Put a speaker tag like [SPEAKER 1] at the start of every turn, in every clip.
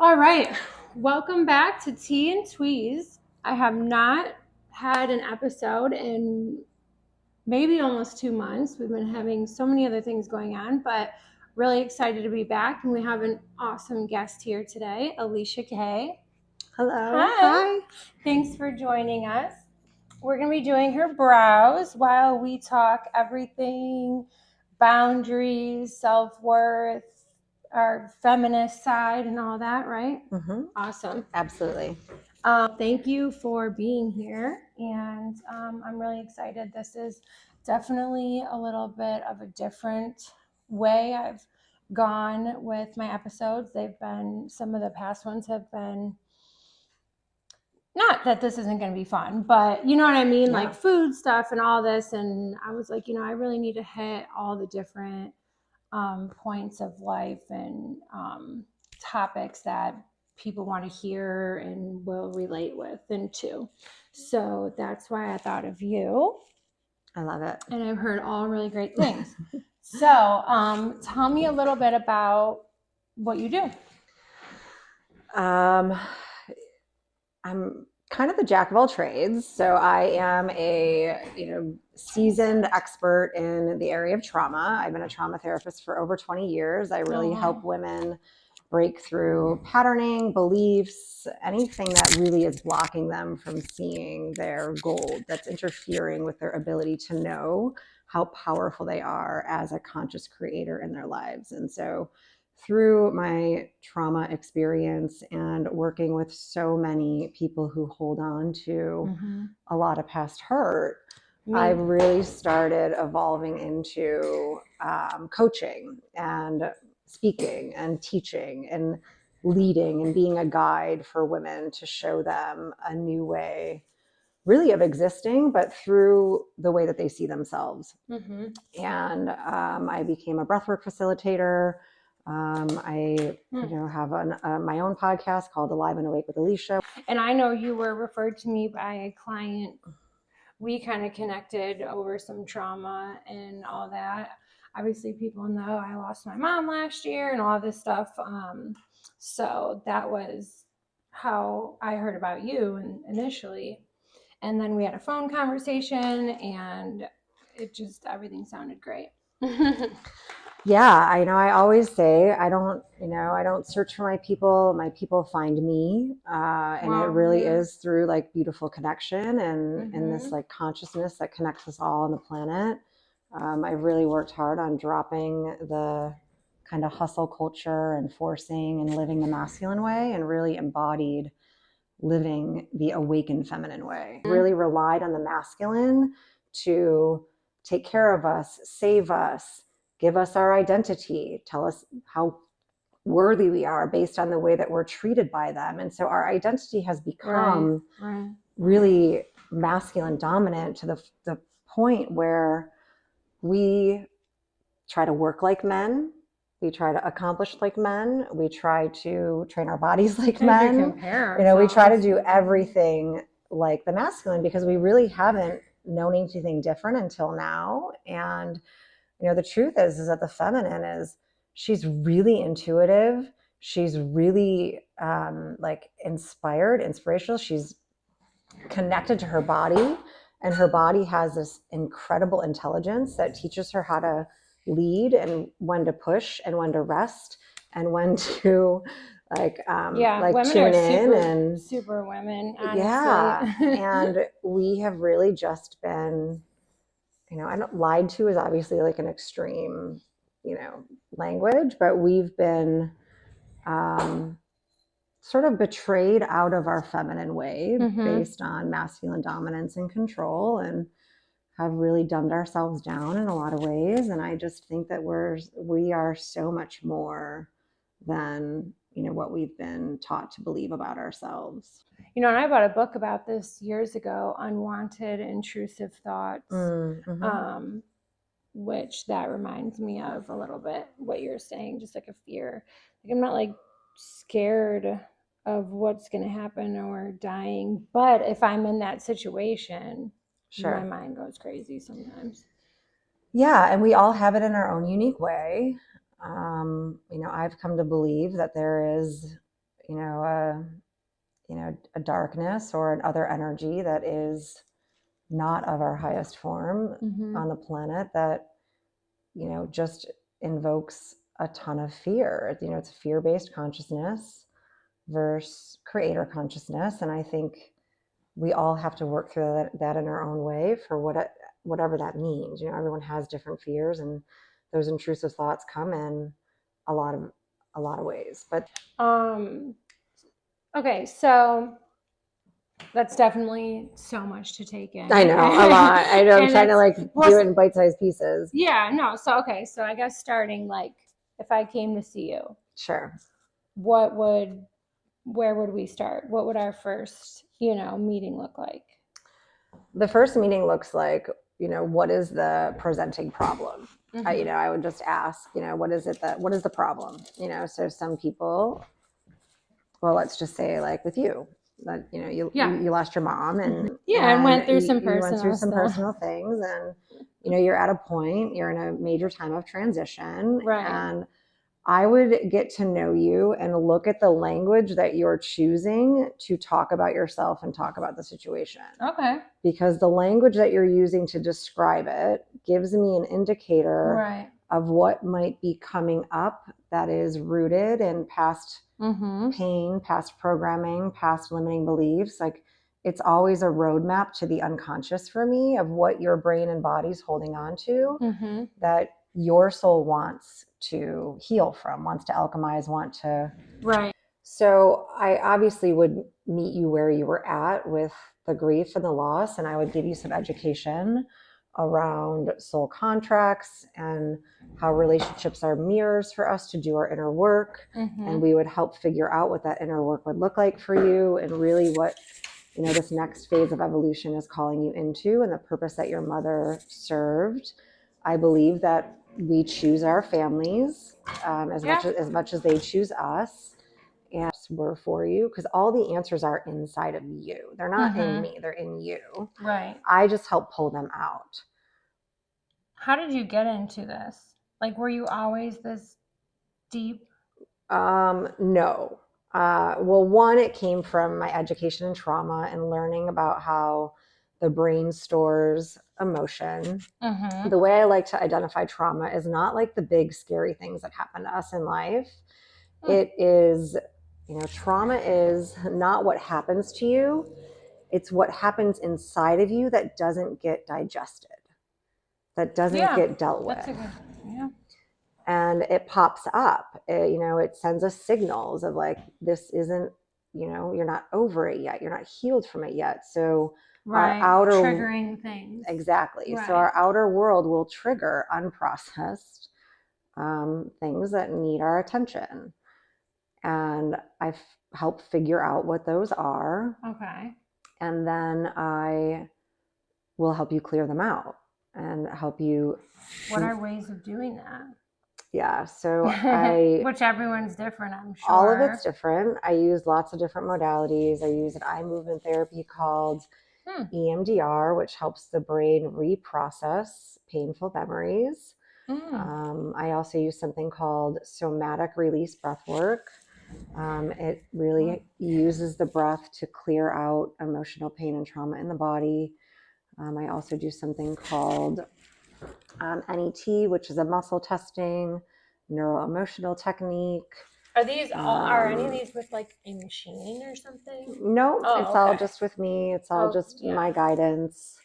[SPEAKER 1] All right, welcome back to Tea and Tweeze. I have not had an episode in maybe almost 2 months. We've been having so many other things going on, but really excited to be back. And we have an awesome guest here today, Alicia Kay.
[SPEAKER 2] Hello.
[SPEAKER 1] Hi. Thanks for joining us. We're going to be doing her brows while we talk everything boundaries, self-worth, our feminist side and all that, right?
[SPEAKER 2] Mm-hmm.
[SPEAKER 1] Awesome.
[SPEAKER 2] Absolutely.
[SPEAKER 1] Thank you for being here. And I'm really excited. This is definitely a little bit of a different way I've gone with my episodes. Some of the past ones have been, not that this isn't going to be fun, but you know what I mean?
[SPEAKER 2] Yeah.
[SPEAKER 1] Like food stuff and all this. And I was like, I really need to hit all the different points of life and topics that people want to hear and will relate with and to. So that's why I thought of you.
[SPEAKER 2] I love it.
[SPEAKER 1] And I've heard all really great things. So tell me a little bit about what you do.
[SPEAKER 2] I'm kind of the jack of all trades. So I am a, seasoned expert in the area of trauma. I've been a trauma therapist for over 20 years. I really help women break through patterning, beliefs, anything that really is blocking them from seeing their gold, that's interfering with their ability to know how powerful they are as a conscious creator in their lives. And so through my trauma experience and working with so many people who hold on to a lot of past hurt, I really started evolving into coaching and speaking and teaching and leading and being a guide for women to show them a new way really of existing, but through the way that they see themselves. And I became a breathwork facilitator. I have my own podcast called Alive and Awake with Alicia.
[SPEAKER 1] And I know you were referred to me by a client. We kind of connected over some trauma and all that. Obviously, people know I lost my mom last year and all this stuff. So that was how I heard about you initially. And then we had a phone conversation and everything sounded great.
[SPEAKER 2] Yeah, I know. I always say I don't search for my people find me. And it really is through like beautiful connection and this like consciousness that connects us all on the planet. I've really worked hard on dropping the kind of hustle culture and forcing and living the masculine way and really embodied living the awakened feminine way. Really relied on the masculine to take care of us, save us, give us our identity, tell us how worthy we are based on the way that we're treated by them. And so our identity has become really masculine dominant to the point where we try to work like men. We try to accomplish like men. We try to train our bodies like men. We try to do everything like the masculine because we really haven't known anything different until now. And the truth is that the feminine she's really intuitive. She's really like inspired, inspirational. She's connected to her body, and her body has this incredible intelligence that teaches her how to lead and when to push and when to rest and when to tune in and
[SPEAKER 1] super women, honestly.
[SPEAKER 2] Yeah. And we have really just been, I know lied to is obviously like an extreme, language, but we've been sort of betrayed out of our feminine way based on masculine dominance and control, and have really dumbed ourselves down in a lot of ways. And I just think that we are so much more than what we've been taught to believe about ourselves.
[SPEAKER 1] And I bought a book about this years ago, Unwanted Intrusive Thoughts, which that reminds me of a little bit what you're saying, just like a fear. Like I'm not like scared of what's going to happen or dying, but if I'm in that situation, my mind goes crazy sometimes.
[SPEAKER 2] Yeah, and we all have it in our own unique way. I've come to believe that there is, a darkness or an other energy that is not of our highest form on the planet that, just invokes a ton of fear. It's a fear-based consciousness versus creator consciousness. And I think we all have to work through that in our own way for whatever that means. Everyone has different fears, and those intrusive thoughts come in a lot of ways. But
[SPEAKER 1] okay, so that's definitely so much to take in.
[SPEAKER 2] I know, a lot. I know, I'm trying to do it in bite-sized pieces.
[SPEAKER 1] Yeah, no. So, okay. So I guess starting if I came to see you.
[SPEAKER 2] Sure.
[SPEAKER 1] Where would we start? What would our first, meeting look like?
[SPEAKER 2] The first meeting looks like, what is the presenting problem? I would just ask, what is the problem? So some people, well, let's just say with you, that you lost your mom and
[SPEAKER 1] went through some
[SPEAKER 2] personal things, and you're at a point, you're in a major time of transition,
[SPEAKER 1] right?
[SPEAKER 2] And I would get to know you and look at the language that you're choosing to talk about yourself and talk about the situation.
[SPEAKER 1] Okay.
[SPEAKER 2] Because the language that you're using to describe it gives me an indicator of what might be coming up that is rooted in past pain, past programming, past limiting beliefs. It's always a roadmap to the unconscious for me of what your brain and body's holding on to that your soul wants to heal from, wants to alchemize,
[SPEAKER 1] Right.
[SPEAKER 2] So I obviously would meet you where you were at with the grief and the loss, and I would give you some education around soul contracts and how relationships are mirrors for us to do our inner work. And we would help figure out what that inner work would look like for you, and really what this next phase of evolution is calling you into, and the purpose that your mother served. I believe that we choose our families as much as they choose us, and we're for you, because all the answers are inside of you. They're not in me, they're in you.
[SPEAKER 1] Right.
[SPEAKER 2] I just help pull them out.
[SPEAKER 1] How did you get into this? Were you always this deep?
[SPEAKER 2] No. Well, one, it came from my education in trauma and learning about how the brain stores emotion. The way I like to identify trauma is not the big scary things that happen to us in life. It is, trauma is not what happens to you. It's what happens inside of you that doesn't get digested, that doesn't get dealt with.
[SPEAKER 1] That's a good,
[SPEAKER 2] And it pops up, it sends us signals of this isn't, you're not over it yet. You're not healed from it yet. So our outer
[SPEAKER 1] triggering things.
[SPEAKER 2] Exactly. Right. So our outer world will trigger unprocessed things that need our attention. And I help figure out what those are.
[SPEAKER 1] Okay.
[SPEAKER 2] And then I will help you clear them out and help you.
[SPEAKER 1] What are ways of doing that?
[SPEAKER 2] Yeah, so
[SPEAKER 1] which everyone's different, I'm sure.
[SPEAKER 2] All of it's different. I use lots of different modalities. I use an eye movement therapy called EMDR, which helps the brain reprocess painful memories. I also use something called somatic release breath work. It really uses the breath to clear out emotional pain and trauma in the body. I also do something called NET, which is a muscle testing, neuro-emotional technique.
[SPEAKER 1] Are these are any of these with a machine or something?
[SPEAKER 2] No, it's all just with me. It's all just my guidance.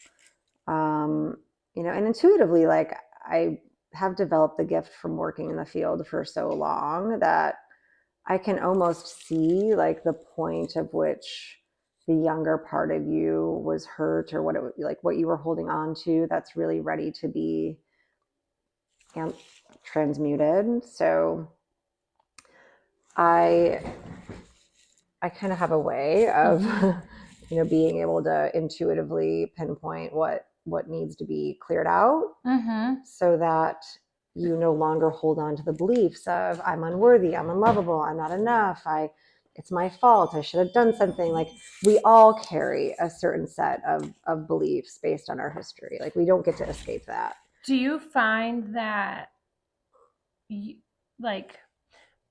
[SPEAKER 2] And intuitively, I have developed the gift from working in the field for so long that I can almost see the point of which the younger part of you was hurt, or what it would be what you were holding on to that's really ready to be transmuted. So I kind of have a way of being able to intuitively pinpoint what needs to be cleared out, so that you no longer hold on to the beliefs of I'm unworthy, I'm unlovable, I'm not enough, it's my fault, I should have done something. We all carry a certain set of beliefs based on our history. We don't get to escape that.
[SPEAKER 1] Do you find that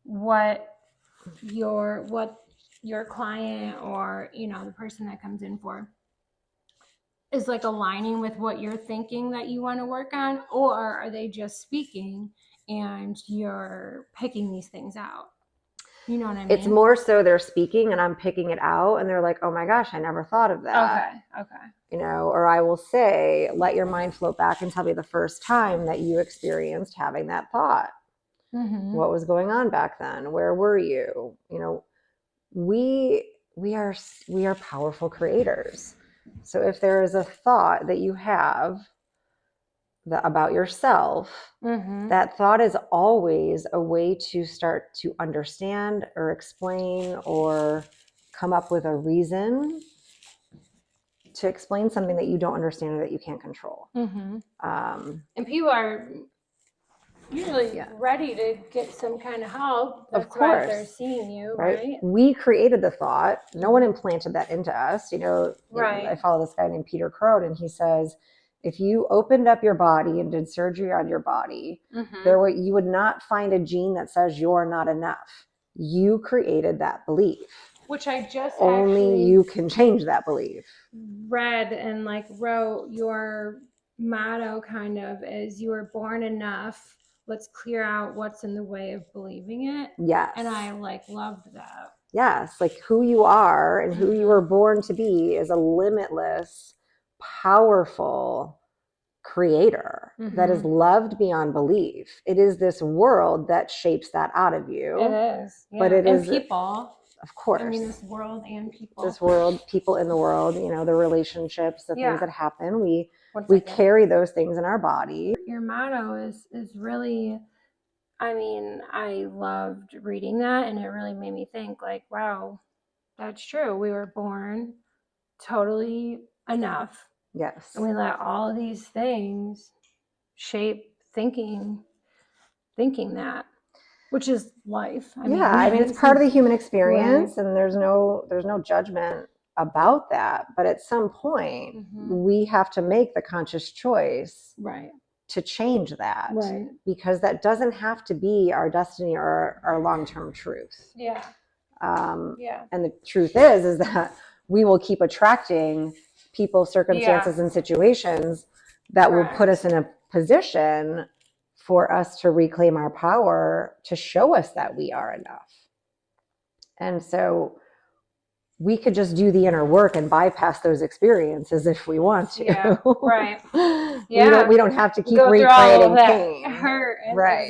[SPEAKER 1] what your client or, you know, the person that comes in for is like aligning with what you're thinking that you want to work on, or are they just speaking and you're picking these things out? You know what I mean?
[SPEAKER 2] It's more so they're speaking and I'm picking it out and they're like, oh my gosh, I never thought of that.
[SPEAKER 1] Okay.
[SPEAKER 2] You know, or I will say, let your mind float back and tell me the first time that you experienced having that thought. What was going on back then? Where were you? You know, we are powerful creators. So if there is a thought that you have about yourself, that thought is always a way to start to understand or explain or come up with a reason to explain something that you don't understand or that you can't control.
[SPEAKER 1] And people are usually ready to get some kind of help. That's
[SPEAKER 2] of course.
[SPEAKER 1] why they're seeing you, right?
[SPEAKER 2] We created the thought. No one implanted that into us. You know,
[SPEAKER 1] Right.
[SPEAKER 2] I follow this guy named Peter Crone, and he says, if you opened up your body and did surgery on your body, you would not find a gene that says you're not enough. You created that belief.
[SPEAKER 1] Which I just
[SPEAKER 2] only you can change that belief.
[SPEAKER 1] Read and like wrote your motto kind of is you were born enough. Let's clear out what's in the way of believing it.
[SPEAKER 2] Yes.
[SPEAKER 1] And I like loved that.
[SPEAKER 2] Yes. Like who you are and who you were born to be is a limitless, powerful creator that is loved beyond belief. It is this world that shapes that out of you.
[SPEAKER 1] It is. Yeah.
[SPEAKER 2] But it
[SPEAKER 1] and
[SPEAKER 2] is
[SPEAKER 1] people.
[SPEAKER 2] Of course.
[SPEAKER 1] I mean, this world and people.
[SPEAKER 2] This world, people in the world, you know, the relationships, the things that happen. We carry those things in our body.
[SPEAKER 1] Your motto is really, I mean, I loved reading that and it really made me think like, wow, that's true. We were born totally enough.
[SPEAKER 2] Yes.
[SPEAKER 1] And we let all of these things shape thinking that, which is life. I mean,
[SPEAKER 2] it's part of the human experience, and there's no judgment about that. But at some point, we have to make the conscious choice, to change that, because that doesn't have to be our destiny or our long-term truth. And the truth is that we will keep attracting people, circumstances, and situations that will put us in a position for us to reclaim our power, to show us that we are enough. And so we could just do the inner work and bypass those experiences if we want to. We don't have to keep recreating pain.
[SPEAKER 1] Hurt.
[SPEAKER 2] Right.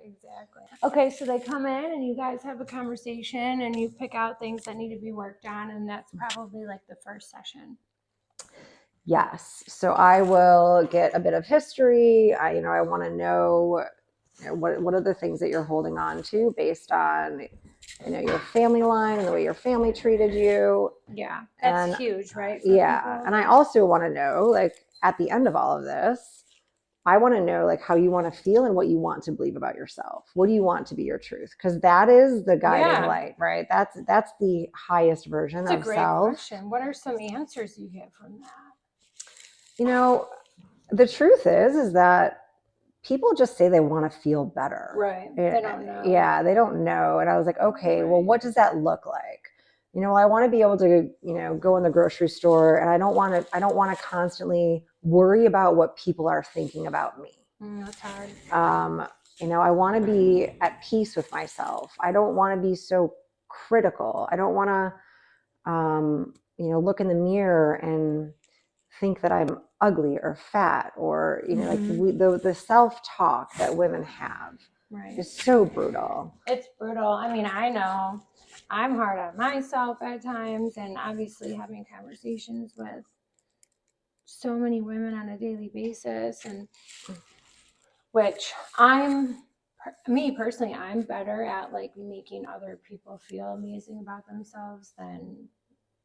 [SPEAKER 1] Exactly. Okay, so they come in and you guys have a conversation and you pick out things that need to be worked on, and that's probably like the first session.
[SPEAKER 2] Yes. So I will get a bit of history. I want to know, what are the things that you're holding on to based on, your family line and the way your family treated you.
[SPEAKER 1] Yeah. That's huge, right?
[SPEAKER 2] Yeah. And I also want to know, like, at the end of all of this, I want to know like how you want to feel and what you want to believe about yourself. What do you want to be your truth? Because that is the guiding light, right? That's the highest version of self. That's a great
[SPEAKER 1] question. What are some answers you get from that?
[SPEAKER 2] The truth is that people just say they want to feel better.
[SPEAKER 1] Right. They don't know.
[SPEAKER 2] Yeah, they don't know. And I was like, okay, well, what does that look like? I want to be able to, go in the grocery store, and I don't want to constantly worry about what people are thinking about me.
[SPEAKER 1] That's hard.
[SPEAKER 2] I want to be at peace with myself. I don't want to be so critical. I don't want to, look in the mirror and think that I'm ugly or fat, or the self-talk that women have is so brutal.
[SPEAKER 1] It's brutal. I mean, I know I'm hard on myself at times, and obviously having conversations with so many women on a daily basis, and which me personally, I'm better at like making other people feel amazing about themselves than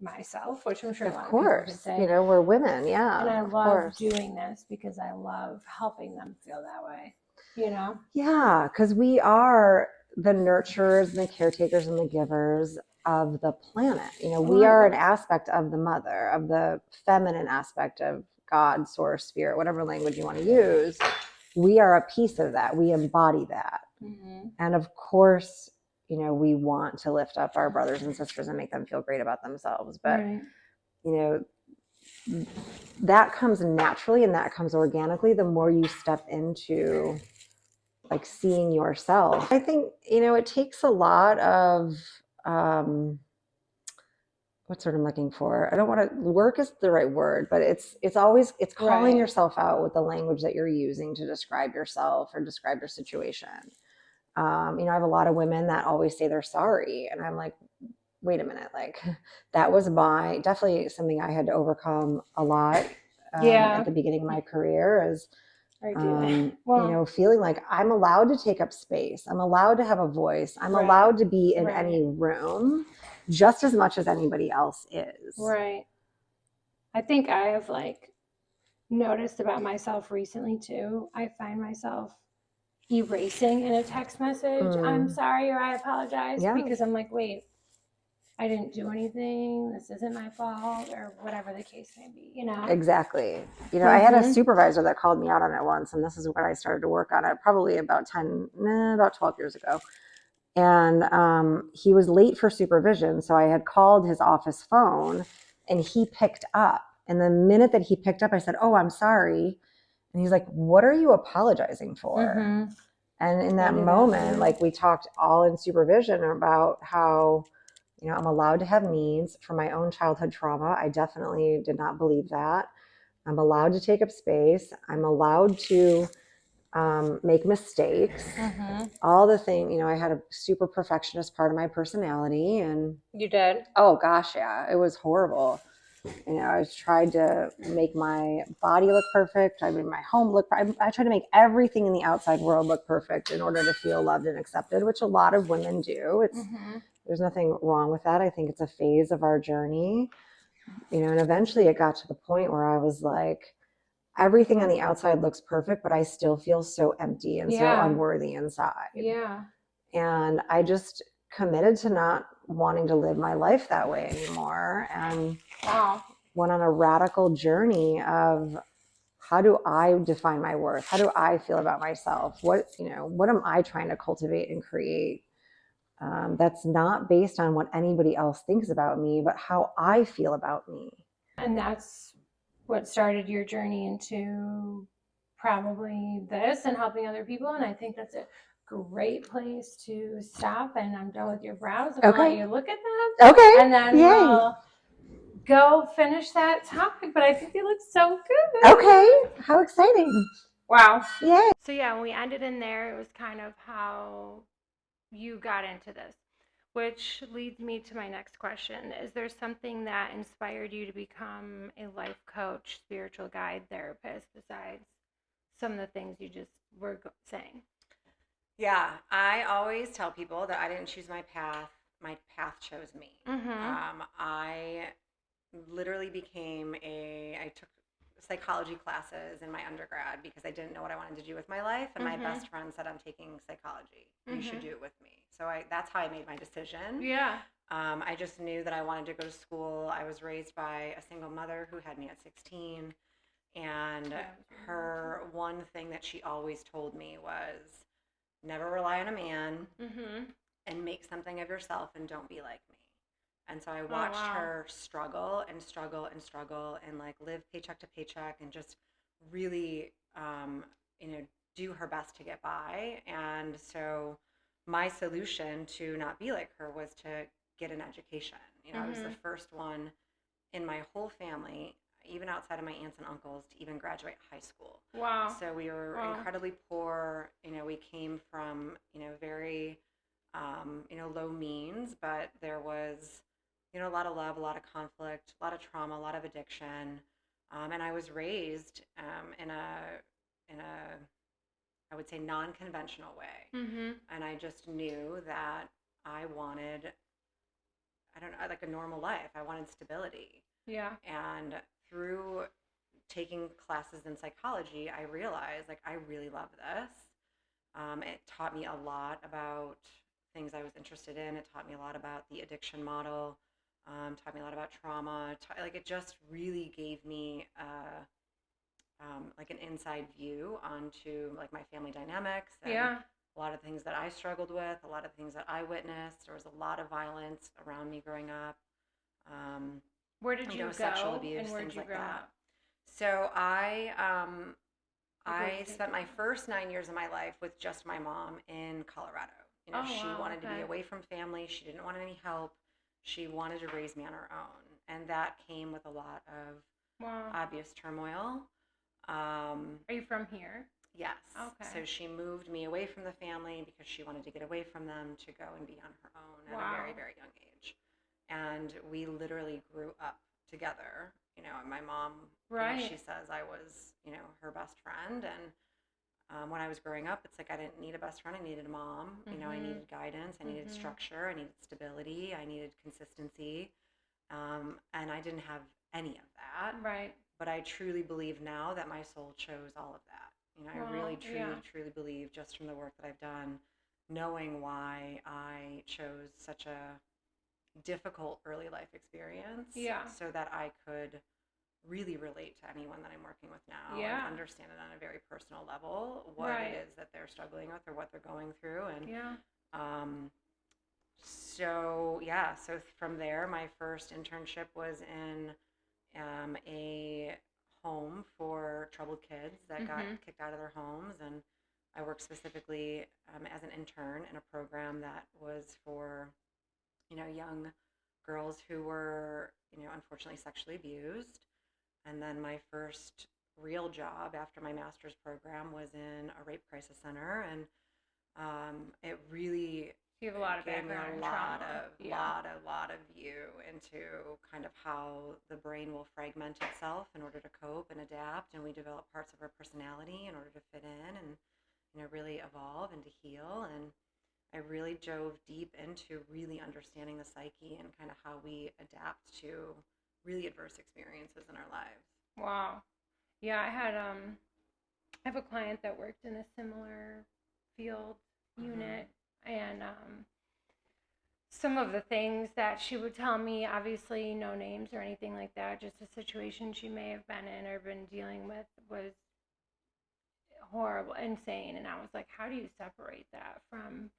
[SPEAKER 1] myself, which I'm sure a lot of people could say.
[SPEAKER 2] We're women,
[SPEAKER 1] and I love doing this because I love helping them feel that way.
[SPEAKER 2] Because we are the nurturers and the caretakers and the givers of the planet. We are an aspect of the mother, of the feminine aspect of God, source, spirit, whatever language you want to use. We are a piece of that. We embody that. And of course, you know, we want to lift up our brothers and sisters and make them feel great about themselves. But,
[SPEAKER 1] right.
[SPEAKER 2] you know, that comes naturally and that comes organically the more you step into like seeing yourself. I think, you know, it takes a lot of, what's what I'm looking for. I don't want to, work is the right word, but it's always, it's calling
[SPEAKER 1] Right.
[SPEAKER 2] yourself out with the language that you're using to describe yourself or describe your situation. You know, I have a lot of women that always say they're sorry. And I'm like, wait a minute, like that was definitely something I had to overcome a lot
[SPEAKER 1] Yeah.
[SPEAKER 2] at the beginning of my career is,
[SPEAKER 1] I do.
[SPEAKER 2] you know, feeling like I'm allowed to take up space. I'm allowed to have a voice. I'm
[SPEAKER 1] Right.
[SPEAKER 2] allowed to be in
[SPEAKER 1] Right.
[SPEAKER 2] any room just as much as anybody else is.
[SPEAKER 1] Right. I think I have like noticed about myself recently too. I find myself erasing in a text message, I'm sorry or I apologize,
[SPEAKER 2] Yeah.
[SPEAKER 1] because I'm like, wait, I didn't do anything. This isn't my fault, or whatever the case may be, you know?
[SPEAKER 2] Exactly. You know, I had a supervisor that called me out on it once, and this is when I started to work on it, probably about 12 years ago. And he was late for supervision. So I had called his office phone and he picked up. And the minute that he picked up, I said, "Oh, I'm sorry." And he's like, "What are you apologizing for?" And in that moment, like we talked all in supervision about how, you know, I'm allowed to have needs from my own childhood trauma. I definitely did not believe that. I'm allowed to take up space. I'm allowed to make mistakes, all the thing, you know, I had a super perfectionist part of my personality and
[SPEAKER 1] You did?
[SPEAKER 2] oh gosh, yeah, it was horrible. You know, I tried to make my body look perfect. I made my home look, I tried to make everything in the outside world look perfect in order to feel loved and accepted, which a lot of women do. There's nothing wrong with that. I think it's a phase of our journey, you know, and eventually it got to the point where I was like, everything on the outside looks perfect, but I still feel so empty and so unworthy inside.
[SPEAKER 1] Yeah.
[SPEAKER 2] And I just committed to not wanting to live my life that way anymore. And went on a radical journey of how do I define my worth? How do I feel about myself? What, you know, what am I trying to cultivate and create? That's not based on what anybody else thinks about me, but how I feel about me.
[SPEAKER 1] And that's what started your journey into probably this and helping other people. And I think that's a great place to stop. And I'm done with your brows. I'm gonna let you look at them.
[SPEAKER 2] Okay.
[SPEAKER 1] And then we'll go finish that topic. But I think they look so good.
[SPEAKER 2] Okay. How exciting.
[SPEAKER 1] Wow.
[SPEAKER 2] Yeah.
[SPEAKER 1] So yeah, when we ended in there, it was kind of how you got into this. Which leads me to my next question. Is there something that inspired you to become a life coach, spiritual guide, therapist, besides some of the things you just were saying?
[SPEAKER 3] Yeah, I always tell people that I didn't choose my path. My path chose me. I literally I took psychology classes in my undergrad because I didn't know what I wanted to do with my life. And my best friend said, "I'm taking psychology. You should do it with me." So that's how I made my decision.
[SPEAKER 1] Yeah.
[SPEAKER 3] I just knew that I wanted to go to school. I was raised by a single mother who had me at 16. And her one thing that she always told me was, never rely on a man and make something of yourself and don't be like me. And so I watched her struggle and struggle and struggle and like live paycheck to paycheck and just really, you know, do her best to get by. And so my solution to not be like her was to get an education. You know, I was the first one in my whole family, even outside of my aunts and uncles, to even graduate high school.
[SPEAKER 1] Wow.
[SPEAKER 3] So we were incredibly poor. You know, we came from, you know, very, you know, low means, but there was, you know, a lot of love, a lot of conflict, a lot of trauma, a lot of addiction. And I was raised in a, I would say, non-conventional way. And I just knew that I wanted, I don't know, like a normal life. I wanted stability.
[SPEAKER 1] Yeah.
[SPEAKER 3] And through taking classes in psychology, I realized like I really love this. It taught me a lot about things I was interested in. It taught me a lot about the addiction model. Taught me a lot about trauma. Like it just really gave me like an inside view onto like my family dynamics and a lot of things that I struggled with, a lot of things that I witnessed. There was a lot of violence around me growing up.
[SPEAKER 1] Where did you go?
[SPEAKER 3] Sexual abuse,
[SPEAKER 1] and where did
[SPEAKER 3] things
[SPEAKER 1] you
[SPEAKER 3] like
[SPEAKER 1] grow
[SPEAKER 3] that.
[SPEAKER 1] up?
[SPEAKER 3] So
[SPEAKER 1] Like, where did
[SPEAKER 3] I
[SPEAKER 1] you
[SPEAKER 3] spent my
[SPEAKER 1] go?
[SPEAKER 3] first 9 years of my life with just my mom in Colorado.
[SPEAKER 1] Oh,
[SPEAKER 3] She
[SPEAKER 1] wow,
[SPEAKER 3] wanted to be
[SPEAKER 1] okay.
[SPEAKER 3] away from family. She didn't want any help. She wanted to raise me on her own. And that came with a lot of
[SPEAKER 1] Wow.
[SPEAKER 3] obvious turmoil.
[SPEAKER 1] Are you from here?
[SPEAKER 3] Yes.
[SPEAKER 1] Okay.
[SPEAKER 3] So she moved me away from the family because she wanted to get away from them to go and be on her own at a very, very young age. And we literally grew up together. And my mom,
[SPEAKER 1] Right.
[SPEAKER 3] she says I was, her best friend. And when I was growing up, it's like I didn't need a best friend. I needed a mom. I needed guidance. I needed structure. I needed stability. I needed consistency. And I didn't have any of that.
[SPEAKER 1] Right.
[SPEAKER 3] But I truly believe now that my soul chose all of that. I really, truly believe, just from the work that I've done, knowing why I chose such a difficult early life experience, so that I could really relate to anyone that I'm working with now, and understand it on a very personal level, what it is that they're struggling with or what they're going through. And so from there, my first internship was in a home for troubled kids that got kicked out of their homes, and I worked specifically as an intern in a program that was for young girls who were unfortunately sexually abused. And then my first real job after my master's program was in a rape crisis center, and it really
[SPEAKER 1] you have a lot of
[SPEAKER 3] gave me
[SPEAKER 1] background
[SPEAKER 3] a
[SPEAKER 1] in
[SPEAKER 3] lot
[SPEAKER 1] trauma.
[SPEAKER 3] of view into kind of how the brain will fragment itself in order to cope and adapt, and we develop parts of our personality in order to fit in and really evolve and to heal. And I really dove deep into really understanding the psyche and kind of how we adapt to really adverse experiences in our lives.
[SPEAKER 1] Wow. Yeah, I have a client that worked in a similar field unit, and some of the things that she would tell me, obviously no names or anything like that, just a situation she may have been in or been dealing with, was horrible, insane. And I was like, how do you separate that from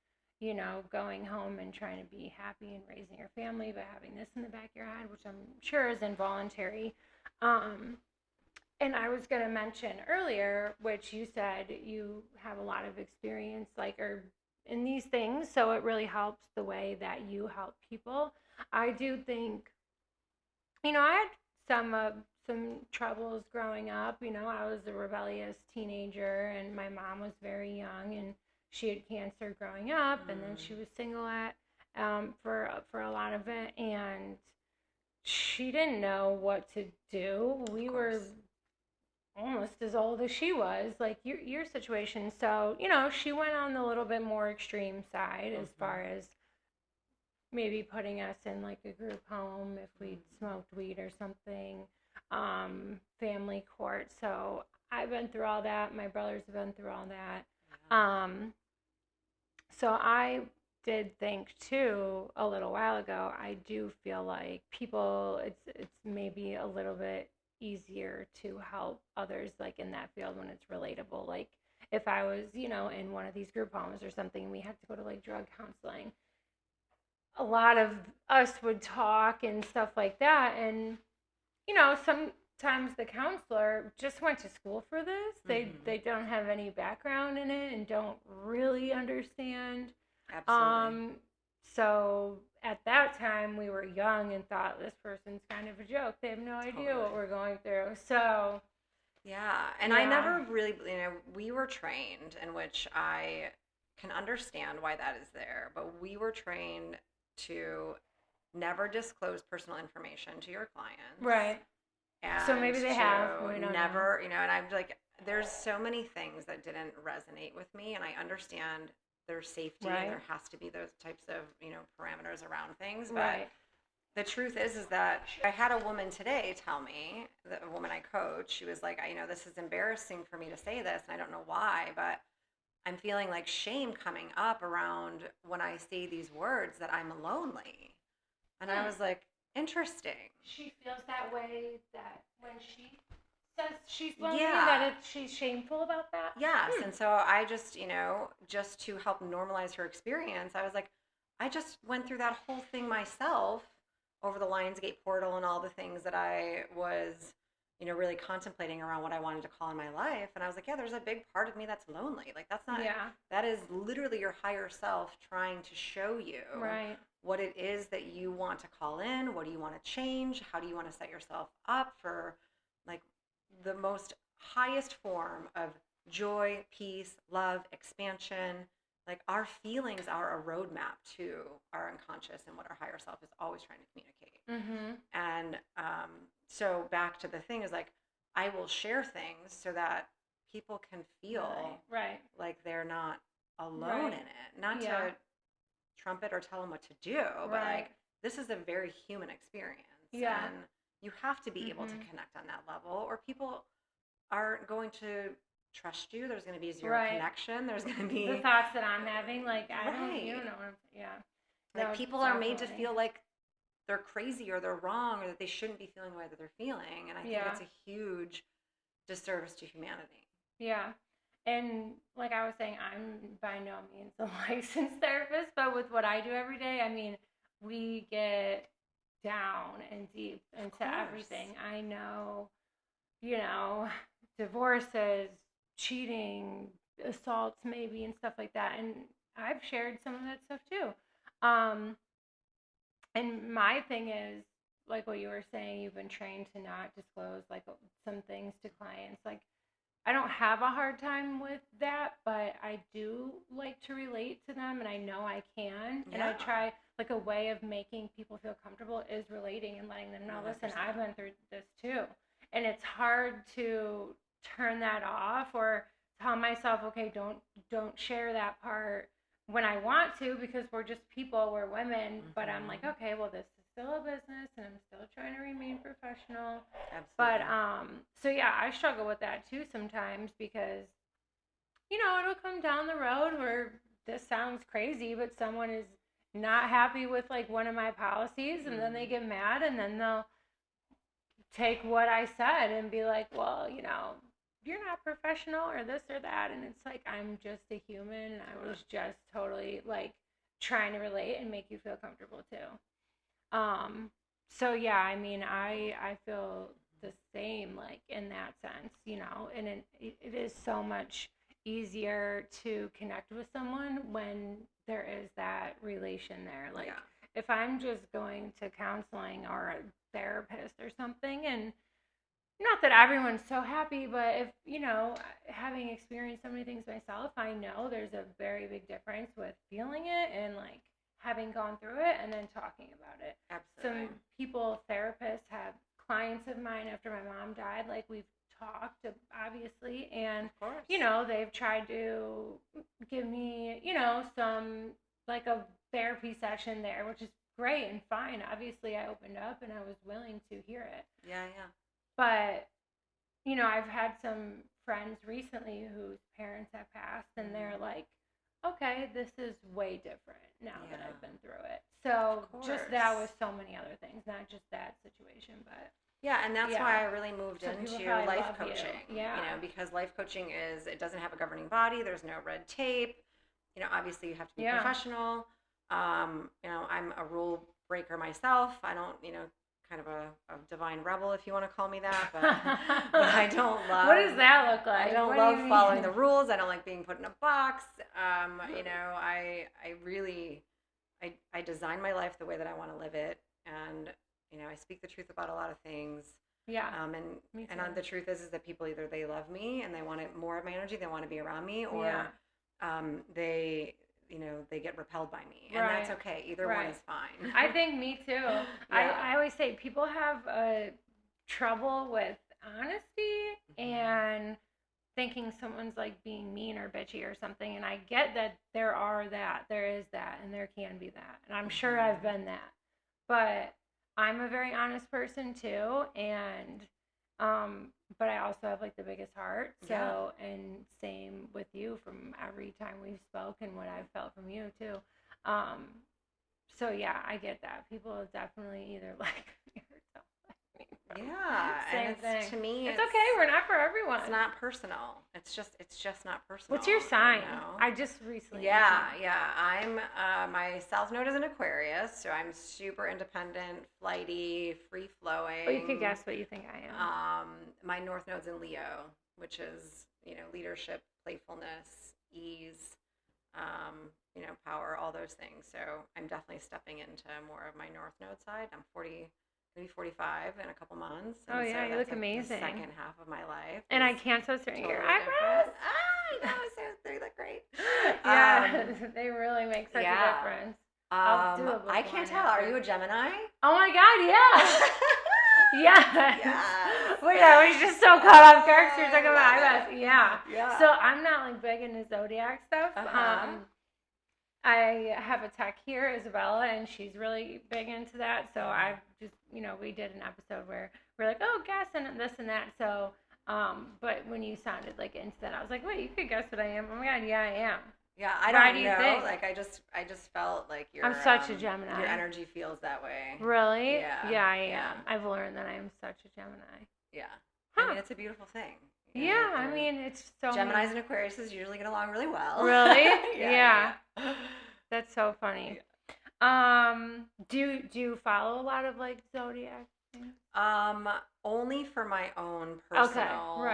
[SPEAKER 1] going home and trying to be happy and raising your family, but having this in the back of your head, which I'm sure is involuntary. And I was going to mention earlier, which you said you have a lot of experience, or in these things, so it really helps the way that you help people. I do think, I had some troubles growing up. I was a rebellious teenager, and my mom was very young, and she had cancer growing up, and then she was single for a lot of it, and she didn't know what to do. We were almost as old as she was, like your situation. So she went on the little bit more extreme side as far as maybe putting us in like a group home if we smoked weed or something, family court. So I've been through all that. My brothers have been through all that. So I did think too a little while ago, I do feel like people, it's maybe a little bit easier to help others like in that field when it's relatable. Like if I was, in one of these group homes or something, we had to go to like drug counseling, a lot of us would talk and stuff like that. And, sometimes the counselor just went to school for this. They don't have any background in it and don't really understand.
[SPEAKER 3] Absolutely.
[SPEAKER 1] So at that time we were young and thought this person's kind of a joke. They have no idea what we're going through. So
[SPEAKER 3] I never really, we were trained, in which I can understand why that is there, but we were trained to never disclose personal information to your clients.
[SPEAKER 1] Right.
[SPEAKER 3] And
[SPEAKER 1] so maybe they have. We don't
[SPEAKER 3] never, and I'm like, there's so many things that didn't resonate with me, and I understand there's safety and there has to be those types of, parameters around things. But the truth is that I had a woman today tell me, a woman I coach, she was like, this is embarrassing for me to say this, and I don't know why, but I'm feeling like shame coming up around when I say these words that I'm lonely. And I was like, interesting.
[SPEAKER 1] She feels that way that when she says she's lonely,
[SPEAKER 3] Yeah.
[SPEAKER 1] she's shameful about that.
[SPEAKER 3] Yes. And so I just, just to help normalize her experience, I was like, I just went through that whole thing myself over the Lionsgate portal and all the things that I was, really contemplating around what I wanted to call in my life. And I was like, yeah, there's a big part of me that's lonely. Like, that's not,
[SPEAKER 1] Yeah.
[SPEAKER 3] that is literally your higher self trying to show you
[SPEAKER 1] Right.
[SPEAKER 3] what it is that you want to call in. What do you want to change? How do you want to set yourself up for like the most highest form of joy, peace, love, expansion? Like, our feelings are a roadmap to our unconscious and what our higher self is always trying to communicate.
[SPEAKER 1] Mm-hmm.
[SPEAKER 3] And so back to the thing is like, I will share things so that people can feel
[SPEAKER 1] right.
[SPEAKER 3] like they're not alone
[SPEAKER 1] Right.
[SPEAKER 3] in it. Not to trumpet or tell them what to do, but like, this is a very human experience.
[SPEAKER 1] Yeah.
[SPEAKER 3] And you have to be able to connect on that level, or people aren't going to trust you. There's going to be zero connection. There's going to be
[SPEAKER 1] the thoughts that I'm having. Like, I don't, you don't know what I'm,
[SPEAKER 3] Like,
[SPEAKER 1] no,
[SPEAKER 3] people
[SPEAKER 1] definitely.
[SPEAKER 3] are made to feel like they're crazy or they're wrong or that they shouldn't be feeling the way that they're feeling. And I think it's a huge disservice to humanity.
[SPEAKER 1] Yeah. And like I was saying, I'm by no means a licensed therapist, but with what I do every day, I mean, we get down and deep into everything. I know, divorces, cheating, assaults maybe, and stuff like that. And I've shared some of that stuff too. And my thing is, like what you were saying, you've been trained to not disclose like some things to clients. Like, I don't have a hard time with that, but I do like to relate to them, and I know I can. And I try, like, a way of making people feel comfortable is relating and letting them know, listen, I've been through this too. And it's hard to turn that off or tell myself, okay, don't share that part when I want to, because we're just people, we're women. But I'm like, okay, well, this is still a business and I'm still trying to remain professional.
[SPEAKER 3] Absolutely.
[SPEAKER 1] But so yeah, I struggle with that too sometimes, because it'll come down the road where this sounds crazy, but someone is not happy with like one of my policies, and then they get mad, and then they'll take what I said and be like, well, you're not professional or this or that. And it's like, I'm just a human, and I was just totally like trying to relate and make you feel comfortable too. So yeah, I mean, I feel the same, like, in that sense, and it is so much easier to connect with someone when there is that relation there. Like, if I'm just going to counseling or a therapist or something, and not that everyone's so happy, but if, having experienced so many things myself, I know there's a very big difference with feeling it and like having gone through it and then talking about it.
[SPEAKER 3] Absolutely.
[SPEAKER 1] Some people, therapists, have clients of mine after my mom died, like, we've talked, obviously, and they've tried to give me, some, like, a therapy session there, which is great and fine. Obviously, I opened up and I was willing to hear it.
[SPEAKER 3] Yeah.
[SPEAKER 1] But, I've had some friends recently whose parents have passed, and they're like, okay, this is way different now that I've been through it. So just that with so many other things, not just that situation, but.
[SPEAKER 3] Yeah, and that's why I really moved into life coaching.
[SPEAKER 1] Yeah.
[SPEAKER 3] Because life coaching it doesn't have a governing body. There's no red tape. Obviously you have to be professional. I'm a rule breaker myself. I don't, kind of a divine rebel, if you want to call me that, but I don't love.
[SPEAKER 1] What does that look like?
[SPEAKER 3] I don't love following the rules. I don't like being put in a box. I really design my life the way that I want to live it, and I speak the truth about a lot of things.
[SPEAKER 1] Yeah.
[SPEAKER 3] And the truth is that people, either they love me and they want more of my energy, they want to be around me, or they get repelled by me, and that's okay. Either one is fine.
[SPEAKER 1] I think me too. I always say people have trouble with honesty and thinking someone's like being mean or bitchy or something, and I get that there is that, and there can be that, and I'm sure I've been that, but I'm a very honest person too, and but I also have like the biggest heart. So, and same with you, from every time we've spoken, what I've felt from you too. So yeah, I get that. People definitely either like me or don't like me.
[SPEAKER 3] Yeah.
[SPEAKER 1] Same
[SPEAKER 3] and
[SPEAKER 1] thing.
[SPEAKER 3] To me,
[SPEAKER 1] it's okay. We're not for everyone.
[SPEAKER 3] It's not personal. It's just not personal.
[SPEAKER 1] What's your sign?
[SPEAKER 3] You know?
[SPEAKER 1] I just recently.
[SPEAKER 3] Yeah. I'm my South Node is an Aquarius, so I'm super independent, flighty, free flowing.
[SPEAKER 1] Oh, you could guess what you think I am.
[SPEAKER 3] My North Node's in Leo, which is leadership, playfulness, ease, power, all those things. So I'm definitely stepping into more of my North Node side. I'm 40. Maybe 45 in a couple months.
[SPEAKER 1] And you look like amazing.
[SPEAKER 3] The second half of my life.
[SPEAKER 1] And I can't so certain
[SPEAKER 3] totally
[SPEAKER 1] your eyebrows.
[SPEAKER 3] I know, so they look great.
[SPEAKER 1] Yeah, they really make such a difference.
[SPEAKER 3] I can't tell. Are you a Gemini?
[SPEAKER 1] Oh my God, yeah. Yeah. Well, yeah, we're just so caught off guard. You're talking about eyebrows. Yeah. So I'm not like big into zodiac stuff. I have a tech here, Isabella, and she's really big into that. So I just, we did an episode where we're like, oh, guess and this and that. So, but when you sounded like into that, I was like, wait, you could guess what I am. Oh my God, yeah, I am.
[SPEAKER 3] Yeah, I don't know. Think? Like I just felt like
[SPEAKER 1] I'm such a Gemini.
[SPEAKER 3] Your energy feels that way.
[SPEAKER 1] Really? Yeah, I am. I've learned that I am such a Gemini.
[SPEAKER 3] Yeah. Huh. I mean, it's a beautiful thing.
[SPEAKER 1] Yeah, I mean, it's so.
[SPEAKER 3] Geminis and Aquariuses usually get along really well.
[SPEAKER 1] Really? Yeah. That's so funny. Yeah. Do you follow a lot of like zodiac things?
[SPEAKER 3] Only for my own personal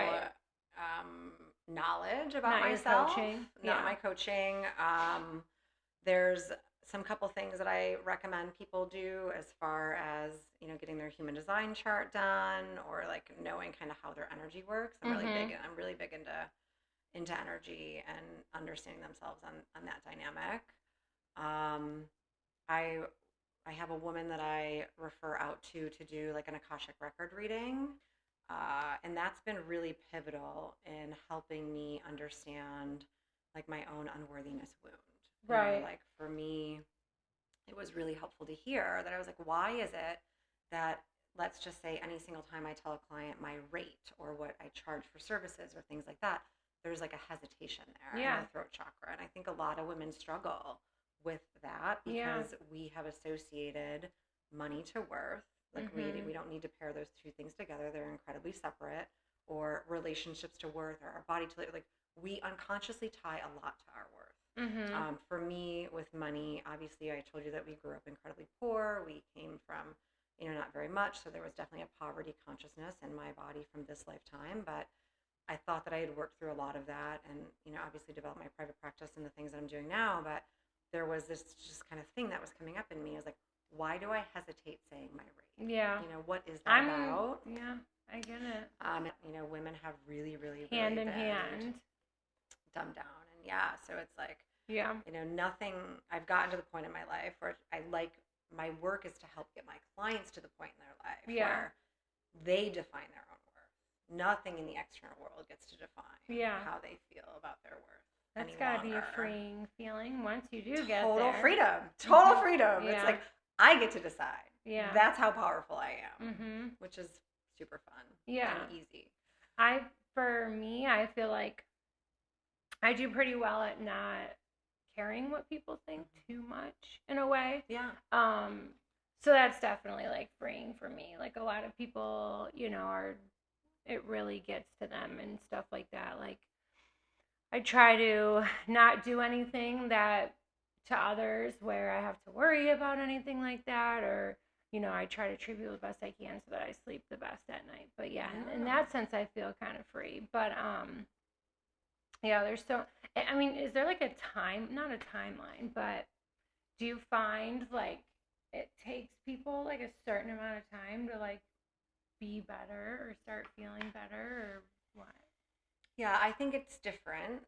[SPEAKER 3] knowledge about myself. Not my coaching. There's some couple things that I recommend people do as far as getting their human design chart done or like knowing kind of how their energy works. I'm really big into energy and understanding themselves on that dynamic. I have a woman that I refer out to do like an Akashic record reading. And that's been really pivotal in helping me understand like my own unworthiness wound. Right. Like for me, it was really helpful to hear that I was like, why is it that, let's just say any single time I tell a client my rate or what I charge for services or things like that, there's like a hesitation there in the throat chakra. And I think a lot of women struggle with that because we have associated money to worth. Like we don't need to pair those two things together. They're incredibly separate. Or relationships to worth or our body to like we unconsciously tie a lot to our worth. For me with money, obviously I told you that we grew up incredibly poor. We came from, not very much. So there was definitely a poverty consciousness in my body from this lifetime. But I thought that I had worked through a lot of that and, obviously developed my private practice and the things that I'm doing now. But there was this just kind of thing that was coming up in me. I was like, why do I hesitate saying my rate? Yeah. What is that about?
[SPEAKER 1] Yeah, I get it.
[SPEAKER 3] Women have really, really,
[SPEAKER 1] hand in hand
[SPEAKER 3] dumbed down. And so it's like, nothing, I've gotten to the point in my life where I like, my work is to help get my clients to the point in their life where they define their own worth. Nothing in the external world gets to define how they feel about their worth.
[SPEAKER 1] That's got to be a freeing feeling once you do get there.
[SPEAKER 3] Total freedom. It's like, I get to decide. Yeah. That's how powerful I am, which is super fun and easy.
[SPEAKER 1] For me, I feel like I do pretty well at not caring what people think too much in a way. Yeah. So that's definitely like freeing for me. Like a lot of people, it really gets to them and stuff like that. Like I try to not do anything that to others where I have to worry about anything like that, or I try to treat people the best I can so that I sleep the best at night. But in that sense I feel kind of free. But there's is there like not a timeline, but do you find like it takes people like a certain amount of time to like be better or start feeling better or what?
[SPEAKER 3] Yeah, I think it's different.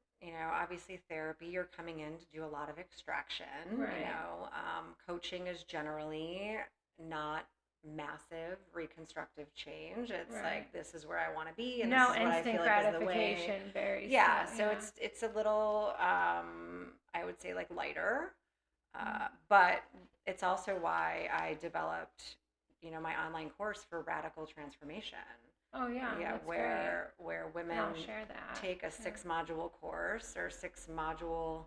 [SPEAKER 3] Obviously therapy, you're coming in to do a lot of extraction. Right. Coaching is generally not massive reconstructive change. It's like, this is where I want to be, and this is what I feel like is the way.
[SPEAKER 1] Very
[SPEAKER 3] so it's a little I would say like lighter, but it's also why I developed my online course for radical transformation.
[SPEAKER 1] Oh yeah,
[SPEAKER 3] where women take a 6-module course or 6-module